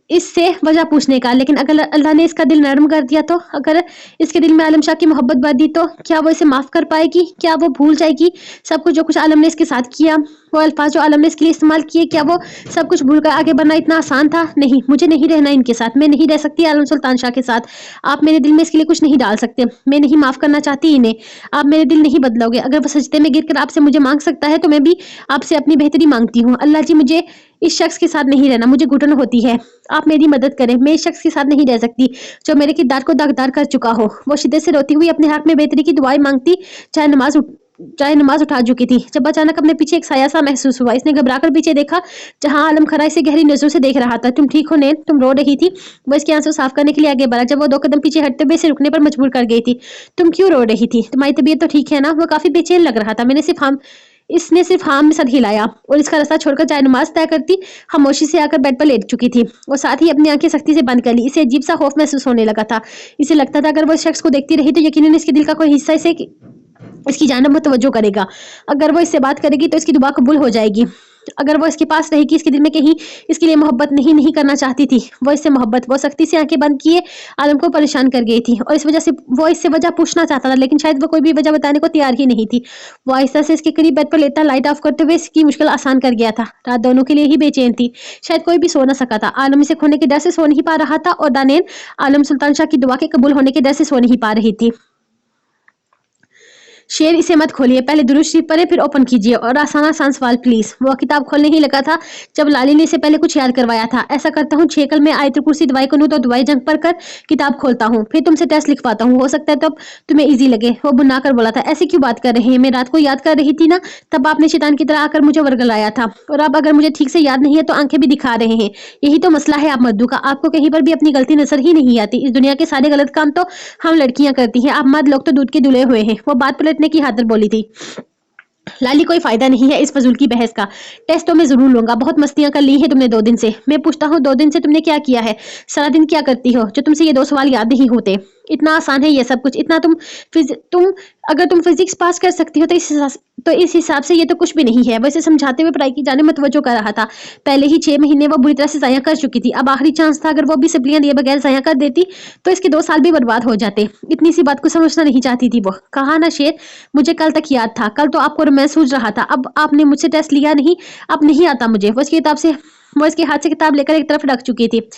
इससे वजह पूछने का। लेकिन अगर अल्लाह ने इसका दिल नरम कर दिया तो, अगर इसके दिल में आलम शाह की मोहब्बत भर दी तो क्या वो इसे माफ कर पाएगी? क्या वो भूल जाएगी सब कुछ जो कुछ आलम ने इसके साथ किया? वो अल्फाज जो आलम ने इसके लिए इस्तेमाल किए, क्या वो सब कुछ भूल कर आगे बढ़ना इतना आसान था? नहीं, मुझे नहीं रहना इनके साथ। मैं नहीं रह सकती आलम सुल्तान शाह के साथ। आप मेरे दिल में इसके लिए कुछ नहीं डाल सकते। मैं नहीं माफ करना चाहती इन्हें। आप मेरे दिल नहीं बदलोगे। अगर वो सजदे में गिर कर आपसे मुझे मांग सकता है तो मैं भी आपसे अपनी बेहतरी मांगती हूँ। अल्लाह जी, मुझे इस शख्स के साथ नहीं रहना, मुझे घुटन होती है। आप मेरी मदद करें। मैं इस शख्स के साथ नहीं रह सकती जो मेरे किरदार को दागदार कर चुका हो। वो शिद्दत से रोती हुई अपने हक में बेहतरी की दुआएं मांगती, चाहे नमाज उठा चुकी थी, जब अचानक अपने पीछे एक साया सा महसूस हुआ। इसने घबराकर पीछे देखा, जहां आलम खरा इसे गहरी नजरों से देख रहा था। तुम ठीक हो नैन? तुम रो रही थी। वो इसके आंसू साफ करने के लिए आगे बढ़ा, जब वो 2 कदम पीछे हटते हुए इसे रुकने पर मजबूर कर गई थी। तुम क्यों रो रही थी? तुम्हारी तबीयत तो ठीक है ना? वो काफी बेचैन लग रहा था। इसने सिर्फ हाँ में सर हिलाया और इसका रास्ता छोड़कर चाहे नमाज तय करती खामोशी से आकर बेड पर लेट चुकी थी। और साथ ही अपनी आंखें सख्ती से बंद कर ली। इसे अजीब सा खौफ महसूस होने लगा था। इसे लगता था अगर वो इस शख्स को देखती रही तो यकीनन इसके दिल का कोई हिस्सा इसकी जानब तवज्जो करेगा। अगर वो इससे बात करेगी तो इसकी दुआ कबूल हो जाएगी। अगर वो इसके पास रहेगी, इसके दिल में कहीं इसके लिए मोहब्बत नहीं करना चाहती थी वो इससे मोहब्बत। वो सख्ती से आंखें बंद किए आलम को परेशान कर गई थी, और इससे वजह पूछना चाहता था, लेकिन शायद वो कोई भी वजह बताने को तैयार ही नहीं थी। वो आहिस्ता से इसके करीब बेड पर लेटा लाइट ऑफ करते हुए इसकी मुश्किल आसान कर गया था। रात दोनों के लिए ही बेचैन थी। शायद कोई भी सो न सका था। आलम इसे खोने के डर से सो नहीं पा रहा था, और दानेन आलम सुल्तान शाह की दुआ के कबूल होने के डर से सो नहीं पा रही थी। शेर, इसे मत खोलिए, पहले दुरूद शरीफ पढ़े फिर ओपन कीजिए, और आसान आसान सवाल प्लीज। वो किताब खोलने ही लगा था जब लाली ने इसे पहले कुछ याद करवाया था। ऐसा करता हूँ 6 कल में आयतुल कुर्सी दवाई को तो दवाई जंग पर कर किताब खोलता हूँ, फिर तुमसे टेस्ट लिखवाता हूँ, हो सकता है तब तुम्हें ईजी लगे। वो बुना कर बोला था। ऐसे क्यों बात कर रहे हैं? मैं रात को याद कर रही थी ना, तब आपने शैतान की तरह आकर मुझे वर्गलाया था, और अब अगर मुझे ठीक से याद नहीं है तो आंखें भी दिखा रहे हैं। यही तो मसला है आप मर्दों का। आपको कहीं पर भी अपनी गलती नजर ही नहीं आती। इस दुनिया के सारे गलत काम तो हम लड़कियां करती हैं, आप मर्द लोग तो दूध के दुले हुए हैं। वो बात पलटने की खातिर बोली थी। लाली, कोई फायदा नहीं है इस फजूल की बहस का। टेस्ट तो मैं जरूर लूंगा। बहुत मस्तियां कर ली हैं तुमने 2 दिन से। मैं पूछता हूँ 2 दिन से तुमने क्या किया है? सारा दिन क्या करती हो जो तुमसे ये 2 सवाल याद नहीं होते? इतना आसान है ये सब कुछ। इतना अगर तुम फिजिक्स पास कर सकती हो तो इस हिसाब से ये तो कुछ भी नहीं है। वैसे समझाते हुए पढ़ाई की जाने में तवज्जो कर रहा था। पहले ही 6 महीने वो बुरी तरह से जाया कर चुकी थी। अब आखिरी चांस था। अगर वो भी सप्लियां दिए बगैर जाया कर देती तो इसके 2 साल भी बर्बाद हो जाते। इतनी सी बात को समझना नहीं चाहती थी वो। कहा ना शेर, मुझे कल तक याद था। कल तो आपको रोमांस सूझ रहा था। अब आपने मुझसे टेस्ट लिया नहीं, अब नहीं आता मुझे। वो इसके हाथ से किताब लेकर एक तरफ रख चुकी थी।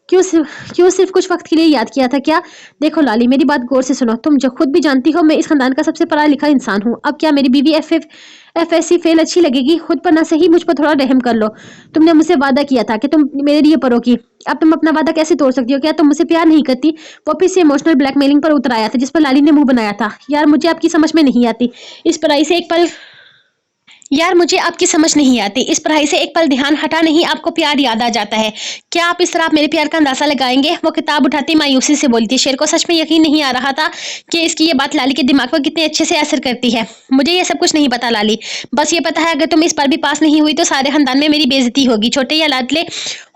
क्यों सिर्फ कुछ वक्त के लिए याद किया था क्या? देखो लाली, मेरी बात गौर से सुनो। तुम जो खुद भी जानती हो मैं इस खानदान का सबसे पढ़ा लिखा इंसान हूँ। अब क्या मेरी बीवी FSC फेल अच्छी लगेगी? खुद पर ना सही मुझ पर थोड़ा रहम कर लो। तुमने मुझसे वादा किया था कि तुम मेरे लिए पढ़ोगी। अब तुम अपना वादा कैसे तोड़ सकती हो? क्या तुम मुझसे प्यार नहीं करती? वो फिर से इमोशनल ब्लैकमेलिंग पर उतर आया था, जिस पर लाली ने मुंह बनाया था। यार, मुझे आपकी समझ में नहीं आती। इस पढ़ाई से एक पल ध्यान हटा नहीं, आपको प्यार याद आ जाता है। क्या आप इस तरह आप मेरे प्यार का अंदाजा लगाएंगे? वो किताब उठाती मायूसी से बोली थी। शेर को सच में यकीन नहीं आ रहा था कि इसकी ये बात लाली के दिमाग पर कितने अच्छे से असर करती है। मुझे ये सब कुछ नहीं पता लाली, बस ये पता है अगर तुम इस पर भी पास नहीं हुई तो सारे खानदान में मेरी बेइज्जती होगी। छोटे या लाडले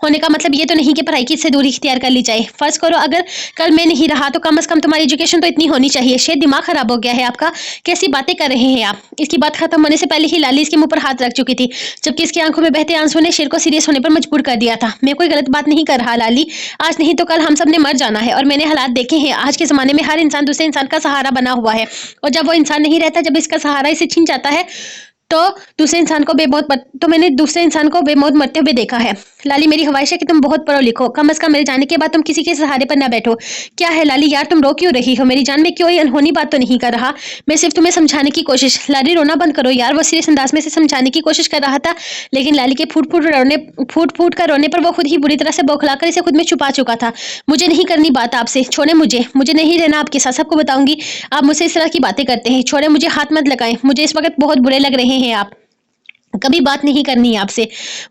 होने का मतलब ये तो नहीं कि पढ़ाई की से दूरी इख्तियार कर ली जाए। फर्ज करो अगर कल मैं नहीं रहा तो कम से कम तुम्हारी एजुकेशन तो इतनी होनी चाहिए। शेर, दिमाग खराब हो गया है आपका? कैसी बातें कर रहे हैं आप? इसकी बात खत्म होने से पहले ही लाली इसके मुंह पर हाथ रख चुकी थी, जबकि इसकी आंखों में बहते आंसू ने शेर को सीरियस होने पर मजबूर कर दिया था। मैं कोई गलत बात नहीं कर रहा लाली, आज नहीं तो कल हम सब ने मर जाना है और मैंने हालात देखे हैं। आज के जमाने में हर इंसान दूसरे इंसान का सहारा बना हुआ है और जब वो इंसान नहीं रहता, जब इसका सहारा इसे छीन जाता है तो मैंने दूसरे इंसान को बेमौत मरते हुए देखा है। लाली मेरी ख्वाहिश है कि तुम बहुत पढ़ो लिखो, कम से कम मेरे जाने के बाद तुम किसी के सहारे पर ना बैठो। क्या है लाली यार, तुम रो क्यों रही हो? मेरी जान में कोई अनहोनी बात तो नहीं कर रहा, मैं सिर्फ तुम्हें समझाने की कोशिश। लाली रोना बंद करो यार, वो सीरियस अंदाज में से समझाने की कोशिश कर रहा था, लेकिन लाली के फूट फूट कर रोने पर वो खुद ही बुरी तरह से बौखलाकर इसे खुद में छुपा चुका था। मुझे नहीं करनी बात आपसे, छोड़े मुझे नहीं रहना आपके साथ, सबको बताऊंगी आप मुझसे इस तरह की बातें करते हैं। छोड़े मुझे, हाथ मत लगाएं, मुझे इस वक्त बहुत बुरे लग रहे हैं आप, कभी बात नहीं करनी है आपसे।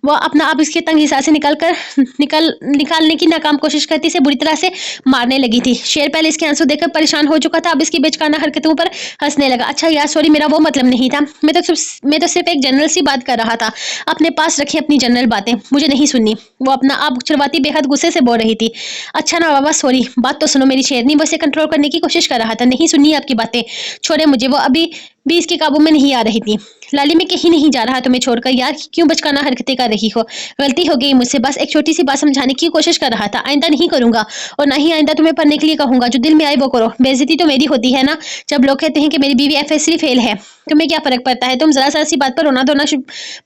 वो अपना आप इसके तंग हिस्सा से निकालने की नाकाम कोशिश करती इसे बुरी तरह से मारने लगी थी। शेर पहले इसके आंसू देखकर परेशान हो चुका था, अब इसकी बेचकाना हरकतों पर हंसने लगा। अच्छा यार सॉरी, मेरा वो मतलब नहीं था, मैं तो सिर्फ एक जनरल सी बात कर रहा था। अपने पास रखिए अपनी जनरल बातें, मुझे नहीं सुननी। वो अपना आप छुड़वाती बेहद गुस्से से बोल रही थी। अच्छा ना बाबा सॉरी, बात तो सुनो मेरी शेरनी। वो इसे कंट्रोल करने की कोशिश कर रहा था। नहीं सुननी आपकी बातें, छोड़े मुझे। वो अभी भी इसके काबू में नहीं आ रही थी। लाली मैं कहीं नहीं जा रहा तुम्हें छोड़कर, यार क्यों बचकाना हरकतें कर रही हो? गलती हो गई मुझसे, बस एक छोटी सी बात समझाने की कोशिश कर रहा था। आइंदा नहीं करूंगा और ना ही आइंदा तुम्हें पढ़ने के लिए कहूंगा, जो दिल में आए वो करो। बेइज्जती तो मेरी होती है ना, जब लोग कहते हैं कि मेरी बीवी FSC फेल है। तुम्हें क्या फर्क पड़ता है? तुम जरा सी बात पर रोना धोना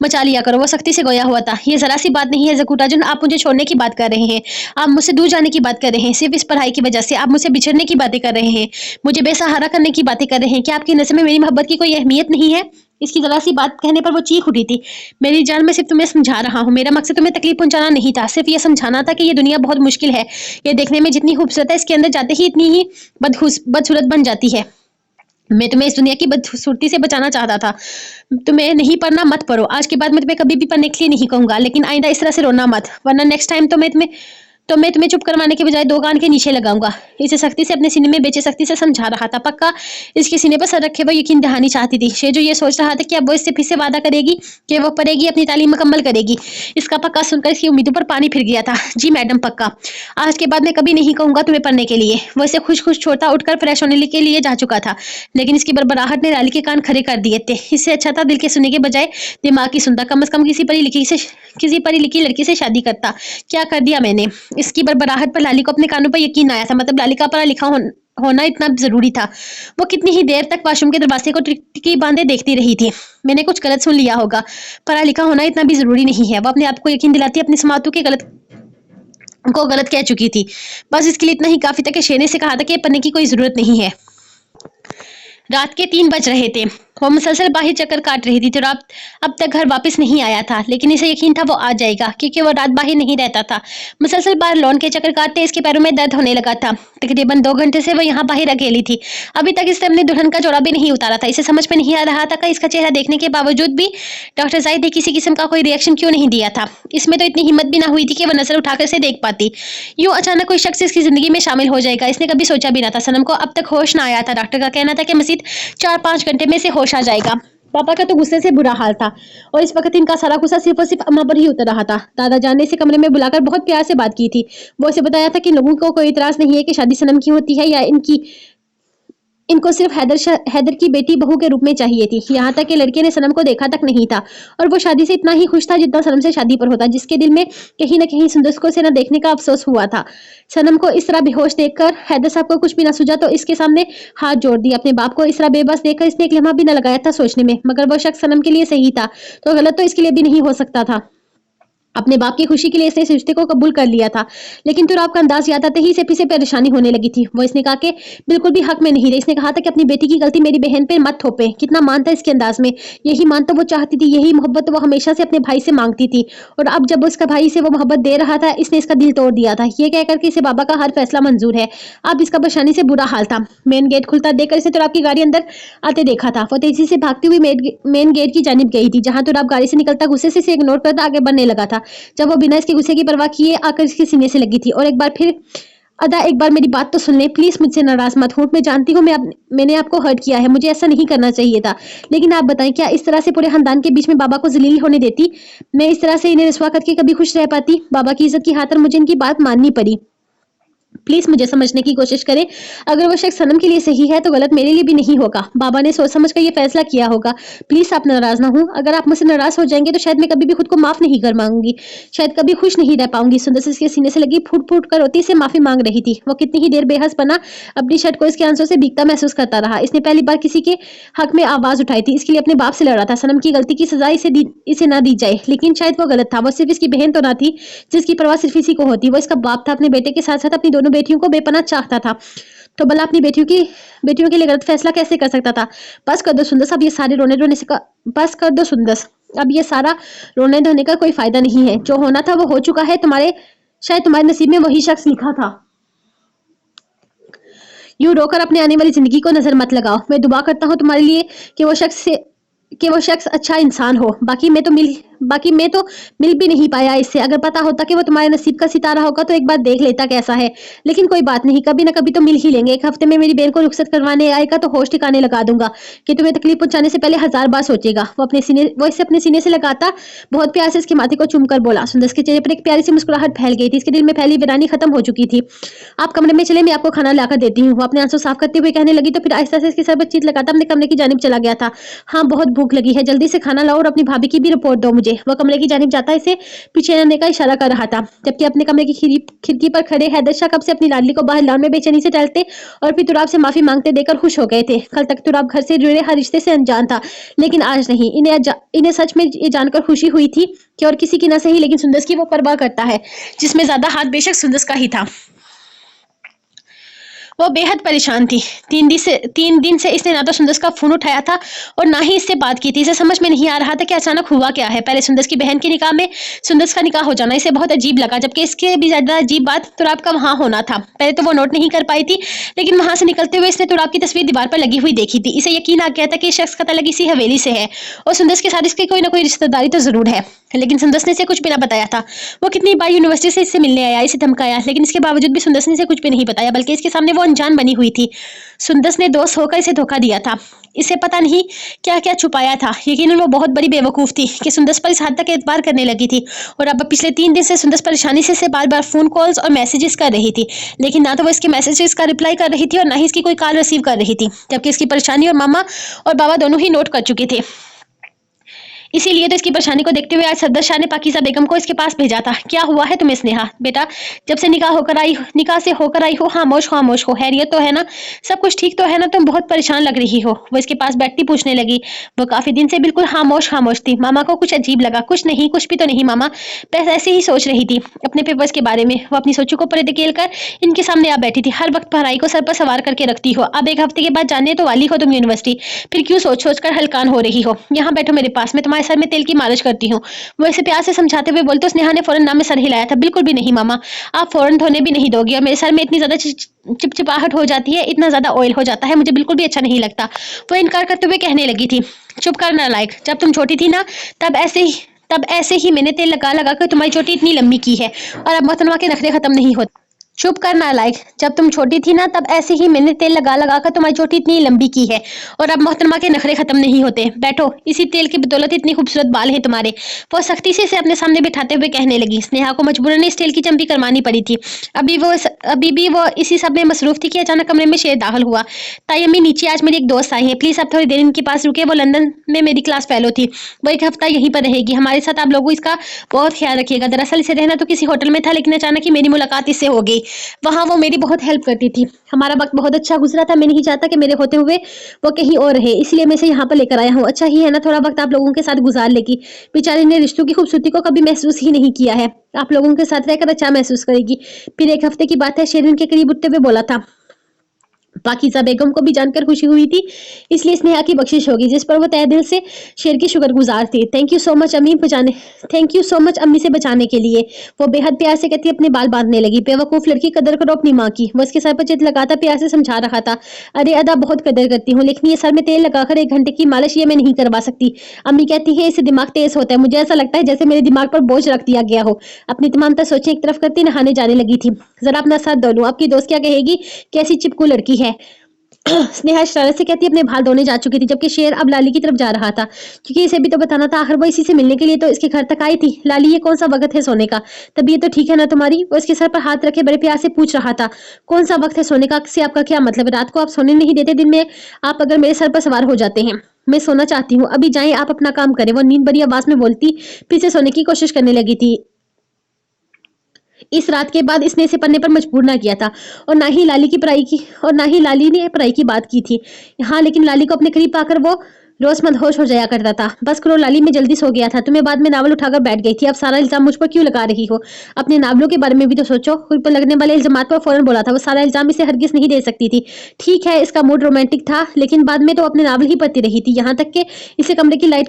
मचा लिया करो। वो सख्ती से गोया हुआ था। ये जरा सी बात नहीं है जकूटाजन, आप मुझे छोड़ने की बात कर रहे हैं, आप मुझसे दूर जाने की बात कर रहे हैं, सिर्फ इस पढ़ाई की वजह से आप मुझसे बिछड़ने की बातें कर रहे हैं, मुझे बेसहारा करने की बातें कर रहे हैं। क्या आपकी नज़र में मेरी मोहब्बत की कोई अहमियत नहीं है? इसकी जरा सी बात कहने पर वो चीख उठी थी। मेरी जान, मैं सिर्फ तुम्हें समझा रहा हूँ, मेरा मकसद तुम्हें तकलीफ पहुंचाना नहीं था, सिर्फ ये समझाना था कि ये दुनिया बहुत मुश्किल है। ये देखने में जितनी खूबसूरत है, इसके अंदर जाते ही इतनी ही बदसूरत बन जाती है। मैं तुम्हें इस दुनिया की बदसूरती से बचाना चाहता था। तुम्हें नहीं पढ़ना मत पढ़ो, आज के बाद मैं तुम्हें कभी भी पढ़ने के लिए नहीं कहूंगा, लेकिन आइंदा इस तरह से रोना मत, वरना नेक्स्ट टाइम तो मैं तुम्हें चुप करवाने के बजाय 2 कान के नीचे लगाऊंगा। इसे सख्ती से अपने सीने में बेचे सख्ती से समझा रहा था। पक्का इसके सीने पर सर रखे वो यकीन दहानी चाहती थी। शेर जो ये सोच रहा था कि अब वो इससे फिर से वादा करेगी कि वो पढ़ेगी, अपनी तालीम मुकम्मल करेगी। इसका पक्का सुनकर इसकी उम्मीदों पर पानी फिर गया था। जी मैडम पक्का, आज के बाद मैं कभी नहीं कहूंगा तुम्हें पढ़ने के लिए। वो इसे खुश छोड़ता उठकर फ्रेश होने के लिए जा चुका था, लेकिन इसकी बड़बड़ाहट ने लाली के कान खड़े कर दिए थे। इससे अच्छा था दिल के सुनने के बजाय दिमाग की सुनता। कम से कम किसी पढ़ी लिखी लड़की से शादी करता। क्या कर दिया मैंने? इसकी बड़बड़ाहट पर लाली को अपने कानों पर यकीन आया था। मतलब लाली का पढ़ा लिखा होना इतना जरूरी था। वो कितनी ही देर तक वाशरूम के दरवाजे को टिकी बांधे देखती रही थी। मैंने कुछ गलत सुन लिया होगा, पढ़ा लिखा होना इतना भी जरूरी नहीं है। वो अपने आप को यकीन दिलाती अपनी समातों के गलत कह चुकी थी। बस इसके लिए इतना ही काफी था कि शेर ने से कहा था कि पढ़ने की कोई जरूरत नहीं है। रात के 3 बज रहे थे। वो मुसलसल बाहर चक्कर काट रही थी तो अब तक घर वापस नहीं आया था, लेकिन इसे यकीन था वो आ जाएगा, क्योंकि वो रात बाहर नहीं रहता था। मुसलसल बाहर लॉन के चक्कर काटते इसके पैरों में दर्द होने लगा था। तकरीबन 2 घंटे से वो यहाँ बाहर अकेली थी। अभी तक इसने अपने दुल्हन का जोड़ा भी नहीं उतारा था। इसे समझ में नहीं आ रहा था कि इसका चेहरा देखने के बावजूद भी डॉक्टर जाहिद ने किसी किस्म का कोई रिएक्शन क्यों नहीं दिया था। इसमें तो इतनी हिम्मत भी ना हुई थी कि वो नजर उठाकर इसे देख पाती। यूं अचानक कोई शख्स इसकी जिंदगी में शामिल हो जाएगा, इसने कभी सोचा भी ना था। सनम को अब तक होश ना आया था। डॉक्टर का कहना था कि मजीद 4-5 घंटे में से होश आ जाएगा। पापा का तो गुस्से से बुरा हाल था और इस वक्त इनका सारा गुस्सा सिर्फ और सिर्फ अम्मा पर ही उतर रहा था। दादा जान ने इसे कमरे में बुलाकर बहुत प्यार से बात की थी। वो इसे बताया था कि लोगों को कोई इतराज नहीं है कि शादी सनम की होती है या इनको सिर्फ हैदर की बेटी बहू के रूप में चाहिए थी। यहाँ तक कि लड़के ने सनम को देखा तक नहीं था और वो शादी से इतना ही खुश था जितना सनम से शादी पर होता, जिसके दिल में कहीं न कहीं सुंदर से न देखने का अफसोस हुआ था। सनम को इस तरह बेहोश देखकर हैदर साहब को कुछ भी न सूझा तो इसके सामने हाथ जोड़ दिया। अपने बाप को इस तरह बेबस देखकर इसने एक लम्हा भी न लगाया था सोचने में, मगर वो शख्स सनम के लिए सही था तो गलत तो इसके लिए भी नहीं हो सकता था। अपने बाप की खुशी के लिए इसने इस रिश्ते को कबूल कर लिया था, लेकिन तुर आपका अंदाज याद आते ही इसे फिर से परेशानी होने लगी थी। वो इसने कहा कि बिल्कुल भी हक में नहीं रही। इसने कहा था कि अपनी बेटी की गलती मेरी बहन पे मत थोपे। कितना मान था इसके अंदाज में। यही मान तो वो चाहती थी, यही मोहब्बत वो हमेशा से अपने भाई से मांगती थी, और अब जब उसका भाई से वो मोहब्बत दे रहा था इसने इसका दिल तोड़ दिया था। ये कहकर कि इसे बाबा का हर फैसला मंजूर है। अब इसका परेशानी से बुरा हाल था। मेन गेट खुलता देखकर इसे तुराब की गाड़ी अंदर आते देखा था। वो तेजी से भागती हुई मेन गेट की जानिब गई थी, जहां तुराब गाड़ी से निकलता गुस्से से इग्नोर करता आगे बढ़ने लगा था। जब वो बिना इसके गुस्से की परवाह किए आकर इसके सीने से लगी थी और एक बार मेरी बात तो सुन ले प्लीज, मुझसे नाराज मत हो। मैं जानती हूँ मैंने आपको हर्ट किया है, मुझे ऐसा नहीं करना चाहिए था, लेकिन आप बताएं क्या इस तरह से पूरे खानदान के बीच में बाबा को जलील होने देती? मैं इस तरह से इन्हें रसवा करके कभी खुश रह पाती? बाबा की इज्जत की खातिर मुझे इनकी बात माननी पड़ी। प्लीज मुझे समझने की कोशिश करें। अगर वो शख्स सनम के लिए सही है तो गलत मेरे लिए भी नहीं होगा। बाबा ने सोच समझ कर ये फैसला किया होगा। प्लीज आप नाराज ना हो। अगर आप मुझसे नाराज हो जाएंगे तो शायद मैं कभी भी खुद को माफ नहीं कर पाऊंगी, शायद कभी खुश नहीं रह पाऊंगी। सुंदर इसके सीने से लगी फूट फूट कर रोती से माफी मांग रही थी। वो कितनी ही देर बेहस बना अपनी शर्ट को इसके आंसू से भीगता महसूस करता रहा। इसने पहली बार किसी के हक में आवाज उठाई थी। इसके लिए अपने बाप से लड़ा था। सनम की गलती की सजा इसे ना दी जाए, लेकिन शायद वो गलत था। वो सिर्फ इसकी बहन तो ना थी जिसकी परवाह सिर्फ इसी को होती। वो इसका बाप था, अपने बेटे के साथ साथ अपनी दोनों बेटियों को बेपनाह चाहता था। तो भला अपनी बेटियों के लिए गलत फैसला कैसे कर सकता था। बस कर दो सुंदर, अब ये सारे रोने रोने से बस कर दो सुंदर, अब ये सारा रोने धोने का कोई फायदा नहीं है। जो होना था वो हो चुका है। शायद तुम्हारे नसीब में वही शख्स लिखा था। यूं रोकर अपने आने वाली जिंदगी को नजर मत लगाओ। मैं दुआ करता हूँ तुम्हारे लिए कि वो शख्स अच्छा इंसान हो। बाकी मैं तो मिल भी नहीं पाया इससे। अगर पता होता कि वो तुम्हारे नसीब का सितारा होगा तो एक बार देख लेता कैसा है। लेकिन कोई बात नहीं, कभी ना कभी तो मिल ही लेंगे। एक हफ्ते में मेरी बहन को रुखसत करवाने आएगा तो होश ठिकाने लगा दूंगा कि तुम्हें तकलीफ पहुंचाने से पहले 1000 बार सोचेगा। वो इसे अपने सीने से लगाता बहुत प्यार से इसके माथे को चूमकर बोला। सुंदर के चेहरे पर एक प्यारी सी मुस्कुराहट फैल गई थी। इसके दिल में फैली वीरानी खत्म हो चुकी थी। आप कमरे में चले, मैं आपको खाना लाकर देती हूँ। वो अपने आंसू साफ करते हुए कहने लगी तो फिर आहिस्ता से इसके सर पर चीत लगाता अपने कमरे की जानिब चला गया था। हाँ, बहुत भूख लगी है, जल्दी से खाना लाओ और अपनी भाभी की भी रिपोर्ट दो मुझे। वह कमरे की जानिब जाता इसे पीछे आने का इशारा कर रहा था, जबकि अपने कमरे की खिड़की पर खड़े हैदर शाह कब से अपनी लाडली को बाहर लाने में बेचैनी से टहलते और फिर तुराब से माफी मांगते देखकर खुश हो गए थे। कल तक तुराब घर से जुड़े हर रिश्ते से अनजान था, लेकिन आज नहीं। इन्हें सच में ये जानकर खुशी हुई थी कि और किसी की ना सही लेकिन सुंदर की वो परवाह करता है, जिसमें ज्यादा हाथ बेशक सुंदर का ही था। वो बेहद परेशान थी। 3 दिन से इसने ना तो सुंदर का फोन उठाया था और ना ही इससे बात की थी। इसे समझ में नहीं आ रहा था कि अचानक हुआ क्या है। पहले सुंदर की बहन के निकाह में सुंदर का निकाह हो जाना इसे बहुत अजीब लगा, जबकि इसके भी ज्यादा अजीब बात तुराब का वहां होना था। पहले तो वो नोट नहीं कर पाई थी, लेकिन वहां से निकलते हुए इसने तुराब की तस्वीर दीवार पर लगी हुई देखी थी। इसे यकीन आ गया था कि इस शख्स का ताल्लुक इसी हवेली से है और सुंदर के साथ इसकी कोई ना कोई रिश्तेदारी तो जरूर है। लेकिन सुंदर ने इसे कुछ भी ना बताया था। वो कितनी बार यूनिवर्सिटी से इससे मिलने आया, इसे धमकाया, लेकिन इसके बावजूद भी सुंदर ने इसे कुछ भी नहीं बताया, बल्कि इसके सामने वो अनजान बनी हुई थी। सुंदर ने दोस्त होकर इसे धोखा दिया था। इसे पता नहीं क्या क्या छुपाया था। यकीनन वो बहुत बड़ी बेवकूफ थी कि सुंदर पर इस हद तक एतबार करने लगी थी। और अब पिछले 3 दिन से सुंदर परेशानी से बार बार फोन कॉल्स और मैसेजेस कर रही थी, लेकिन ना तो वो इसके मैसेजेस का रिप्लाई कर रही थी और ना ही इसकी कोई कॉल रिसीव कर रही थी, जबकि इसकी परेशानी और मामा और बाबा दोनों ही नोट कर चुके थे। इसीलिए तो इसकी परेशानी को देखते हुए आज सफदर शाह ने पाकीज़ा बेगम को इसके पास भेजा था। क्या हुआ है तुम्हें स्नेहा? बेटा, जब से निकाह से होकर आई हो, खामोश हो, हैरियत तो है ना? सब कुछ ठीक तो है ना? तुम बहुत परेशान लग रही हो। वो इसके पास बैठती पूछने लगी। वो काफी दिन से बिल्कुल खामोश थी। मामा को कुछ अजीब लगा। कुछ भी तो नहीं मामा, बस ऐसे ही सोच रही थी अपने पेपर्स के बारे में। वो अपनी सोचों को परे धकेल कर इनके सामने आ बैठी थी। हर वक्त पढ़ाई को सर पर सवार करके रखती हो। अब 1 हफ्ते के बाद जाने तो वाली हो तुम यूनिवर्सिटी, फिर क्यों सोच कर हलकान हो रही हो? यहाँ बैठो मेरे पास, मैं तुम्हारे सर में तेल की मालिश करती हूँ। वो इसे प्यार से समझाते हुए बोलते स्नेहा ने फौरन नाम में सर हिलाया था। बिल्कुल भी नहीं मामा, आप फौरन धोने भी नहीं दोगी और मेरे सर में इतनी ज्यादा चिपचिपाहट हो जाती है, इतना ज्यादा ऑयल हो जाता है, मुझे बिल्कुल भी अच्छा नहीं लगता। वो इनकार करते हुए कहने लगी थी। चुप कर नालायक, जब तुम छोटी थी ना तब ऐसे ही मैंने तेल लगा कर तुम्हारी चोटी इतनी लंबी की है और अब मोहतरमा के नखरे खत्म नहीं होते। चुप कर नालायक, जब तुम छोटी थी ना तब ऐसे ही मैंने तेल लगा कर तुम्हारी चोटी इतनी लंबी की है और अब मोहतरमा के नखरे खत्म नहीं होते। बैठो, इसी तेल की बदौलत इतनी खूबसूरत बाल हैं तुम्हारे। वो सख्ती से इसे अपने सामने बिठाते हुए कहने लगी। स्नेहा को मजबूरन इस तेल की चंपी करवानी पड़ी थी। अभी भी वो इसी सब में मसरूफ थी कि अचानक कमरे में शेर दाखिल हुआ। ताई अम्मी नीचे, आज मेरी एक दोस्त आई है, प्लीज आप थोड़ी देर इनके पास रुके। वो लंदन में मेरी क्लास फेलो थी, वो 1 हफ्ता यहीं पर रहेगी हमारे साथ। आप लोगों इसका बहुत ख्याल रखिएगा। दरअसल इसे रहना तो किसी होटल में था, लेकिन अचानक ही मेरी मुलाकात इससे हो गई। वहां वो मेरी बहुत हेल्प करती थी। हमारा वक्त बहुत अच्छा गुजरा था। मैं नहीं चाहता कि मेरे होते हुए वो कहीं और रहे, इसलिए मैं इसे यहाँ पर लेकर आया हूँ। अच्छा ही है ना, थोड़ा वक्त आप लोगों के साथ गुजार लेगी। बेचारी ने रिश्तों की खूबसूरती को कभी महसूस ही नहीं किया है। आप लोगों के साथ रहकर अच्छा महसूस करेगी। फिर 1 हफ्ते की बात है, शेरिन के करीब उठते हुए बोला था। पाकीज़ा बेगम को भी जानकर खुशी हुई थी, इसलिए स्नेहा की बख्शिश होगी, जिस पर वो तहे दिल से शेर की शुक्रगुजार थी। थैंक यू सो मच अम्मी से बचाने के लिए। वो बेहद प्यार से कहती अपने बाल बांधने लगी। बेवकूफ लड़की, कदर करो अपनी माँ की। वो उसके सर पर चित लगाता प्यार से समझा रहा था। अरे अदा, बहुत कदर करती हूँ, लेकिन ये सर में तेल लगाकर 1 घंटे की मालिश ये मैं नहीं करवा सकती। अम्मी कहती है इससे दिमाग तेज होता है। मुझे ऐसा लगता है जैसे मेरे दिमाग पर बोझ रख दिया गया हो। अपनी तमाम तर सोचें एक तरफ करती नहाने जाने लगी थी। जरा अपना सर धो लूं, आपकी दोस्त क्या कहेगी, कैसी चिपकू लड़की है। स्नेहा शरारत से कहती अपने बाल धोने जा चुकी थी, जबकि शेर अब लाली की तरफ जा रहा था, क्योंकि इसे भी तो बताना था, आखिर वो इसी से मिलने के लिए तो इसके घर तक आई थी। लाली, ये कौन सा वक्त है सोने का? तबीयत तो ठीक है ना तुम्हारी? वो इसके सर पर हाथ रखे बड़े प्यार से पूछ रहा था। कौन सा वक्त है सोने का से आपका क्या मतलब? रात को आप सोने नहीं देते, दिन में आप अगर मेरे सर पर सवार हो जाते हैं। मैं सोना चाहती हूँ, अभी जाएं आप अपना काम करें, वो नींद भरी आवाज में बोलती फिर से सोने की कोशिश करने लगी थी। इस रात के बाद इसने इसे पढ़ने पर मजबूर ना किया था, और ना ही लाली की पढ़ाई की, और ना ही लाली ने पढ़ाई की बात की थी। हाँ, लेकिन लाली को अपने करीब पाकर वो रोज मदहोश हो जाया करता था। बस करो लाली, मैं जल्दी सो गया था, तुम्हें बाद में नावल उठाकर बैठ गई थी, अब सारा इल्जाम मुझ पर क्यों लगा रही हो? अपने नावलों के बारे में भी तो सोचो। खुद पर लगने वाले इल्जामात पर फौरन बोला था, वो सारा इल्जाम इसे हरगिज नहीं दे सकती थी। ठीक है, इसका मूड रोमांटिक था, लेकिन बाद में तो अपने नावल ही पढ़ती रही थी, यहाँ तक कि इसे कमरे की लाइट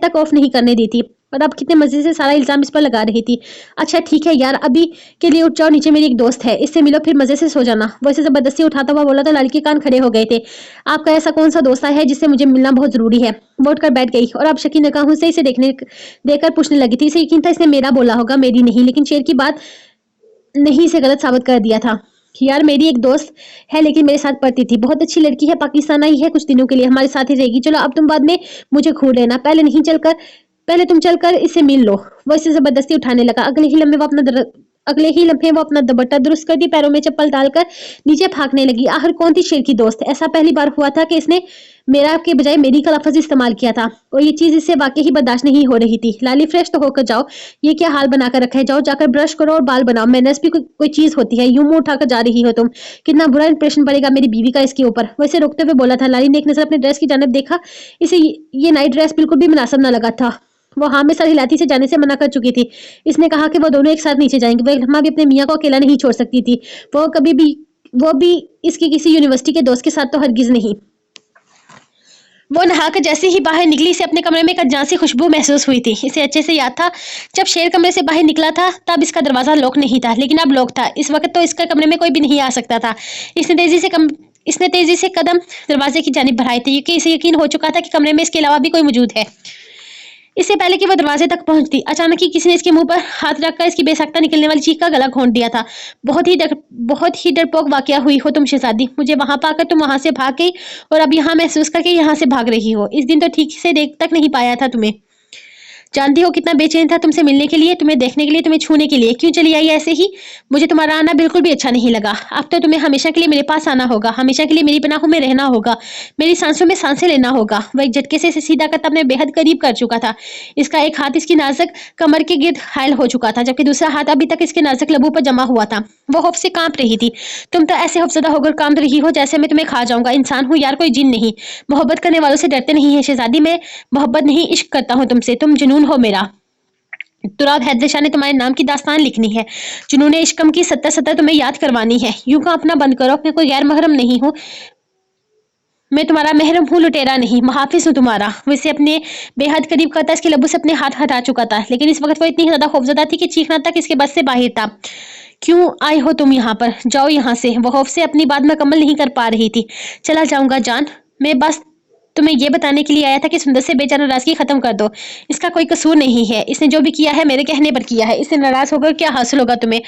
तक ऑफ नहीं करने दी थी, और अब कितने मजे से सारा इल्जाम इस पर लगा रही थी। अच्छा ठीक है यार, अभी के लिए उठ जाओ, नीचे मेरी एक दोस्त है, इससे मिलो, फिर मजे से सो जाना। वो इसे जबरदस्ती उठाता हुआ बोला तो लाली के कान खड़े हो गए थे। आपका ऐसा कौन सा दोस्त है जिससे मुझे मिलना बहुत जरूरी है? वो उठकर बैठ गई और अब शकी निगाहों से इसे देखकर पूछने लगी थी। इसे यकीन था इसने मेरा बोला होगा, मेरी नहीं, लेकिन शेर की बात नहीं इसे गलत साबित कर दिया था। यार, मेरी एक दोस्त है, लेकिन मेरे साथ पढ़ती थी, बहुत अच्छी लड़की है, पाकिस्तान आई है कुछ दिनों के लिए, हमारे साथ ही रहेगी। चलो अब तुम बाद में मुझे घूर लेना, पहले तुम चलकर इसे मिल लो। वो इसे जबरदस्ती उठाने लगा। अगले ही लम्हे वो अपना दुपट्टा दुरुस्त कर दी, पैरों में चप्पल डालकर नीचे भागने लगी। आखिर कौन थी शेर की दोस्त? ऐसा पहली बार हुआ था कि इसने मेरा के बजाय मेरी का लफ्ज इस्तेमाल किया था, और ये चीज इससे वाकई ही बर्दाश्त नहीं हो रही थी। लाली, फ्रेश तो होकर जाओ, ये क्या हाल बनाकर रखा है? जाओ जाकर ब्रश करो और बाल बनाओ, मैनर्स भी कोई चीज होती है, यूं मुंह उठाकर जा रही हो तुम, कितना बुरा इंप्रेशन पड़ेगा मेरी बीवी का इसके ऊपर। वैसे रोकते हुए बोला था। लाली ने एक नजर अपने ड्रेस की जानिब देखा, इसे ये नाइट ड्रेस बिल्कुल भी मुनासिब न लगा था। वो हाँ में सर हिलाती से जाने से मना कर चुकी थी। इसने कहा कि वो दोनों एक साथ नीचे जाएंगे, वो एक लम्हा भी अपने मियाँ को अकेला नहीं छोड़ सकती थी, वो कभी भी वो भी इसकी किसी यूनिवर्सिटी के दोस्त के साथ तो हरगिज नहीं। वो नहाकर जैसे ही बाहर निकली, से अपने कमरे में एक अनजानी खुशबू महसूस हुई थी। इसे अच्छे से याद था, जब शेर कमरे से बाहर निकला था तब इसका दरवाजा लॉक नहीं था, लेकिन अब लॉक था। इस वक्त तो इसका कमरे में कोई भी नहीं आ सकता था। इसने तेजी से कदम दरवाजे की जानिब बढ़ाए थे, क्योंकि इसे यकीन हो चुका था कि कमरे में इसके अलावा भी कोई मौजूद है। इससे पहले कि वो दरवाजे तक पहुंचती, अचानक ही किसी ने इसके मुंह पर हाथ रखकर इसकी बेसख्ता निकलने वाली चीख का गला घोंट दिया था। बहुत ही डरपोक वाकया हुई हो तुम शहजादी। मुझे वहां पाकर तुम वहां से भाग गई, और अब यहाँ महसूस करके यहाँ से भाग रही हो। इस दिन तो ठीक से देख तक नहीं पाया था तुम्हें। जानती हो कितना बेचैन था तुमसे मिलने के लिए, तुम्हें देखने के लिए, तुम्हें छूने के लिए। क्यों चली आई ऐसे ही? मुझे तुम्हारा आना बिल्कुल भी अच्छा नहीं लगा। अब तो तुम्हें हमेशा के लिए मेरे पास आना होगा, हमेशा के लिए मेरी पनाहों में रहना होगा, मेरी सांसों में सांसें लेना होगा। वह एक झटके से इसे सीधा करता अपने बेहद करीब कर चुका था। इसका एक हाथ इसकी नाजुक कमर के गिर्द हायल हो चुका था, जबकि दूसरा हाथ अभी तक इसके नाजुक लबों पर जमा हुआ था। वो खौफ से कांप रही थी। तुम तो ऐसे खौफजदा होकर कांप रही हो जैसे मैं तुम्हें खा जाऊंगा। इंसान हूँ यार, कोई जिन नहीं। मोहब्बत करने वालों से डरते नहीं है शहजादी। मैं मोहब्बत नहीं, इश्क करता हूँ तुमसे, तुम जुनून हो मेरा। तुराब हैदर शाह ने तुम्हारे नाम की दास्तान लिखनी है, जुनून इश्कम की सत्तर सत्तर तुम्हें याद करवानी है। यूं का अपना बंद करो, मैं कोई गैर महरम नहीं हूँ, मैं तुम्हारा महरम हूँ, लुटेरा नहीं, मुहाफिज हूँ तुम्हारा। वैसे अपने बेहद करीब करता इसके लबों से अपने हाथ हटा चुका था, लेकिन इस वक्त वो इतनी ज्यादा खौफजदा थी कि चीखना तक इसके बस से बाहर था। क्यों आए हो तुम यहाँ पर? जाओ यहाँ से। वो खौफ से अपनी बात मुकम्मल नहीं कर पा रही थी। चला जाऊंगा जान, मैं बस तुम्हें यह बताने के लिए आया था कि सुंदर से बेचारा नाराजगी खत्म कर दो। इसका कोई कसूर नहीं है, इसने जो भी किया है मेरे कहने पर किया है। इससे नाराज होकर क्या हासिल होगा तुम्हें?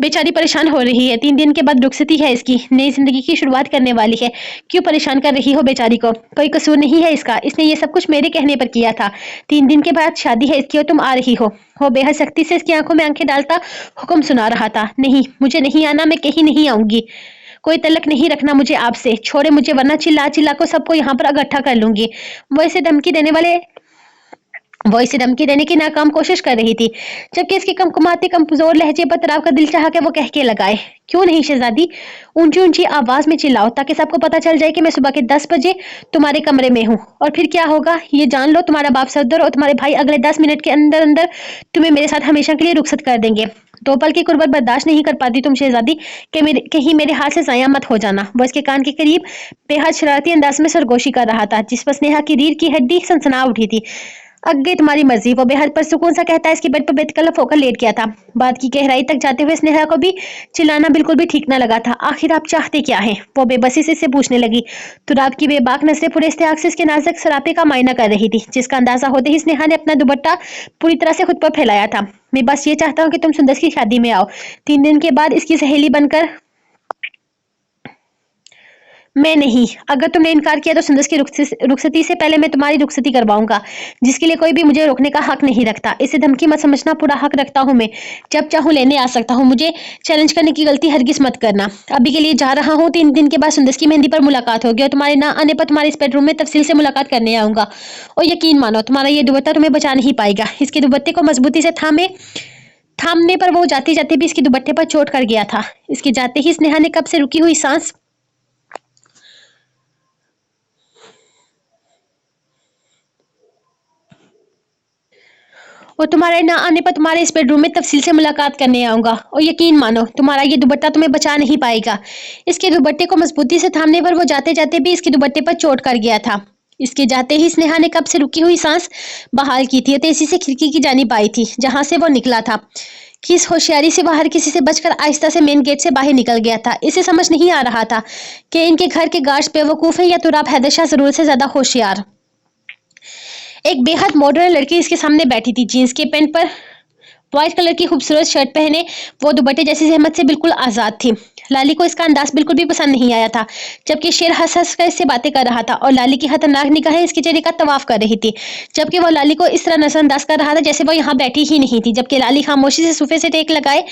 बेचारी परेशान हो रही है, 3 दिन के बाद रुखसती है इसकी, नई जिंदगी की शुरुआत करने वाली है। क्यों परेशान कर रही हो बेचारी को? कोई कसूर नहीं है इसका, इसने ये सब कुछ मेरे कहने पर किया था। 3 दिन के बाद शादी है इसकी और तुम आ रही हो। वो बेहद सख्ती से इसकी आंखों में आंखें डालता हुक्म सुना रहा था। नहीं, मुझे नहीं आना, मैं कहीं नहीं आऊंगी। कोई तलक नहीं रखना मुझे आपसे, छोड़े मुझे, वरना चिल्ला चिल्ला को सबको यहाँ पर इकट्ठा कर लूंगी। वो इसे धमकी देने वाले वो इसे धमकी देने की नाकाम कोशिश कर रही थी, जबकि इसके कमकुमाते कमजोर लहजे पर तराब का दिल चाहा कि वो कह के लगाए, क्यों नहीं शहजादी, ऊंची ऊंची आवाज में चिल्लाओ, ताकि सबको पता चल जाए कि मैं सुबह के 10 बजे तुम्हारे कमरे में हूँ। और फिर क्या होगा ये जान लो, तुम्हारा बाप सरदर और तुम्हारे भाई अगले 10 मिनट के अंदर अंदर तुम्हें मेरे साथ हमेशा के लिए रुखसत कर देंगे। 2 पल की कुर्बत बर्दाश्त नहीं कर पाती तुम शहजादी, कहीं मेरे हाथ से जाया मत हो जाना। वो इसके कान के करीब बेहद शरारती अंदाज में सरगोशी कर रहा था, जिस पर स्नेहा की रीढ़ की हड्डी सनसना उठी थी। अग्गे तुम्हारी मर्जी, वो बेहद परसुकून सा कहता है इसके बेड पर बेतकल्लफ होकर लेट गया था। बात की गहराई तक जाते हुए स्नेहा को भी चिल्लाना बिल्कुल भी ठीक न लगा था। आखिर आप चाहते क्या है? वो बेबसी से पूछने लगी। तुराब की बेबाक नजरें पूरे इस्तेहाक से इसके नाजुक सरापे का मायना कर रही थी, जिसका अंदाजा होते ही स्नेहा ने अपना दुपट्टा पूरी तरह से खुद पर फैलाया था। मैं बस ये चाहता हूँ कि तुम सुंदर की शादी में आओ, 3 दिन के बाद इसकी सहेली बनकर मैं नहीं। अगर तुमने इनकार किया तो सुंदर की रुखसती से पहले मैं तुम्हारी रुखसती करवाऊंगा, जिसके लिए कोई भी मुझे रोकने का हक नहीं रखता। इसे धमकी मत समझना, पूरा हक रखता हूँ मैं। जब चाहूँ लेने आ सकता हूँ। मुझे चैलेंज करने की गलती हरगिज मत करना। अभी के लिए जा रहा हूँ। 3 दिन के बाद सुंदर की मेहंदी पर मुलाकात होगी और तुम्हारे ना आने पर तुम्हारे इस बेडरूम में तफसील से मुलाकात करने आऊंगा। और यकीन मानो, तुम्हारा ये दुपट्टा तुम्हें बचा नहीं पाएगा। इसके दुपट्टे को मजबूती से थामने पर वो जाते जाते भी इसके दुपट्टे पर चोट कर गया था। इसके जाते ही स्नेहा ने कब से रुकी हुई सांस और तुम्हारे ना आने पर तुम्हारे इस बेडरूम में तफसील से मुलाकात करने आऊंगा। और यकीन मानो, तुम्हारा ये दुपट्टा तुम्हें बचा नहीं पाएगा। इसके दुपट्टे को मजबूती से थामने पर वो जाते जाते भी इसके दुपट्टे पर चोट कर गया था। इसके जाते ही स्नेहा ने कब से रुकी हुई सांस बहाल की थी और तेजी से खिड़की की जानिब आई थी, जहां से वो निकला था। किस होशियारी से वो हर किसी से बचकर आहिस्ता से मेन गेट से बाहर निकल गया था। इसे समझ नहीं आ रहा था कि इनके घर के गार्ड्स बेवकूफ हैं या तुराब हैदर शाह जरूरत से ज्यादा होशियार। एक बेहद मॉडर्न लड़की इसके सामने बैठी थी, जीन्स के पैंट पर व्हाइट कलर की खूबसूरत शर्ट पहने वो दुपट्टे जैसी जहमत से बिल्कुल आजाद थी। लाली को इसका अंदाज बिल्कुल भी पसंद नहीं आया था, जबकि शेर हंस हंस कर इससे बातें कर रहा था और लाली की खतरनाक निगाहें इसके चेहरे का तवाफ कर रही थी, जबकि वो लाली को इस तरह नजरअंदाज कर रहा था जैसे वो यहाँ बैठी ही नहीं थी। जबकि लाली खामोशी से सोफे से टेक लगाए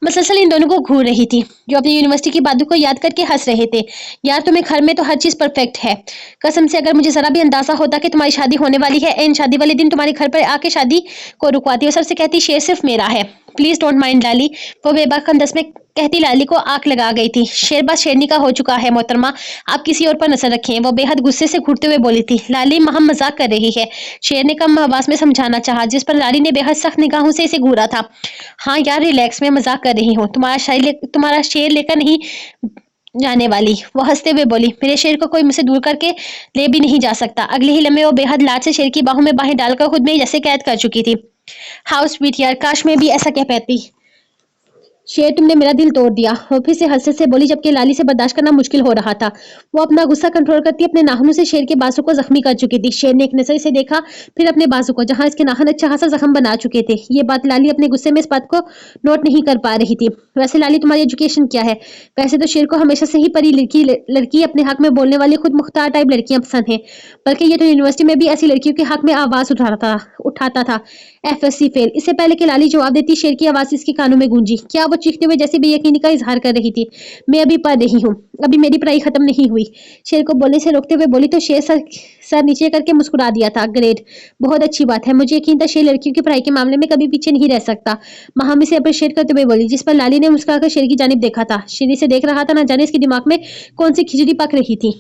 मसलसल इन दोनों को घूर रही थी, जो अपनी यूनिवर्सिटी की बातों को याद करके हंस रहे थे। यार, तुम्हें घर में तो हर चीज परफेक्ट है। कसम से अगर मुझे जरा भी अंदाजा होता कि तुम्हारी शादी होने वाली है, इन शादी वाले दिन तुम्हारे घर पर आके शादी को रुकवाती और सबसे कहती शेर सिर्फ मेरा है। प्लीज डोंट माइंड लाली, वो बेबाक अंदाज में कहती लाली को आंख लगा गई थी। शेर बस शेरनी का हो चुका है मोहतरमा, आप किसी और पर नजर रखें। वो बेहद गुस्से से घूरते हुए बोली थी। लाली, हम मजाक कर रही है, शेर ने कम आवाज में समझाना चाहा, जिस पर लाली ने बेहद सख्त निगाहों से इसे घूरा था। हाँ यार, रिलैक्स, मैं मजाक कर रही हूँ, तुम्हारा शेर लेकर नहीं जाने वाली। वो हंसते हुए बोली, मेरे शेर को कोई मुझसे दूर करके ले भी नहीं जा सकता। अगले ही लम्हे वो बेहद लाड से शेर की बाहों में बाहें डालकर खुद में जैसे कैद कर चुकी थी। हाउस स्वीट यार, काश मैं भी ऐसा कह पाती। शेर, तुमने मेरा दिल तोड़ दिया। वो फिर से हंसते से बोली, जबकि लाली से बर्दाश्त करना मुश्किल हो रहा था। वो अपना गुस्सा कंट्रोल करती अपने नाखूनों से शेर के बाजू को जख्मी कर चुकी थी। शेर ने एक नजर से देखा, फिर अपने बाजू को, जहां इसके नाखून अच्छा खासा जख्म बना चुके थे। ये बात लाली अपने गुस्से में इस बात को नोट नहीं कर पा रही थी। वैसे लाली, तुम्हारी एजुकेशन क्या है? वैसे तो शेर को हमेशा से ही परी लड़की अपने हक में बोलने वाली खुद मुख्तार टाइप लड़कियां पसंद है, बल्कि ये तो यूनिवर्सिटी में भी ऐसी लड़कियों के हक में आवाज उठाता था। FSc fail. इससे पहले कि लाली जवाब देती, शेर की आवाज इसके कानों में गूंजी। क्या वो चीखते हुए जैसे बेयकीनी का इजहार कर रही थी? मैं अभी पढ़ रही हूँ, अभी मेरी पढ़ाई खत्म नहीं हुई। शेर को बोलने से रोकते हुए बोली तो शेर सर नीचे करके मुस्कुरा दिया था। ग्रेट, बहुत अच्छी बात है। मुझे यकीन था शेर लड़कियों की पढ़ाई के मामले में कभी पीछे नहीं रह सकता। महामी से अप्रिशिएट करते हुए बोली, जिस पर लाली ने मुस्कुराकर शेर की जानिब देखा था। शेर इसे देख रहा था, ना जाने इसके दिमाग में कौन सी खिचड़ी पक रही थी।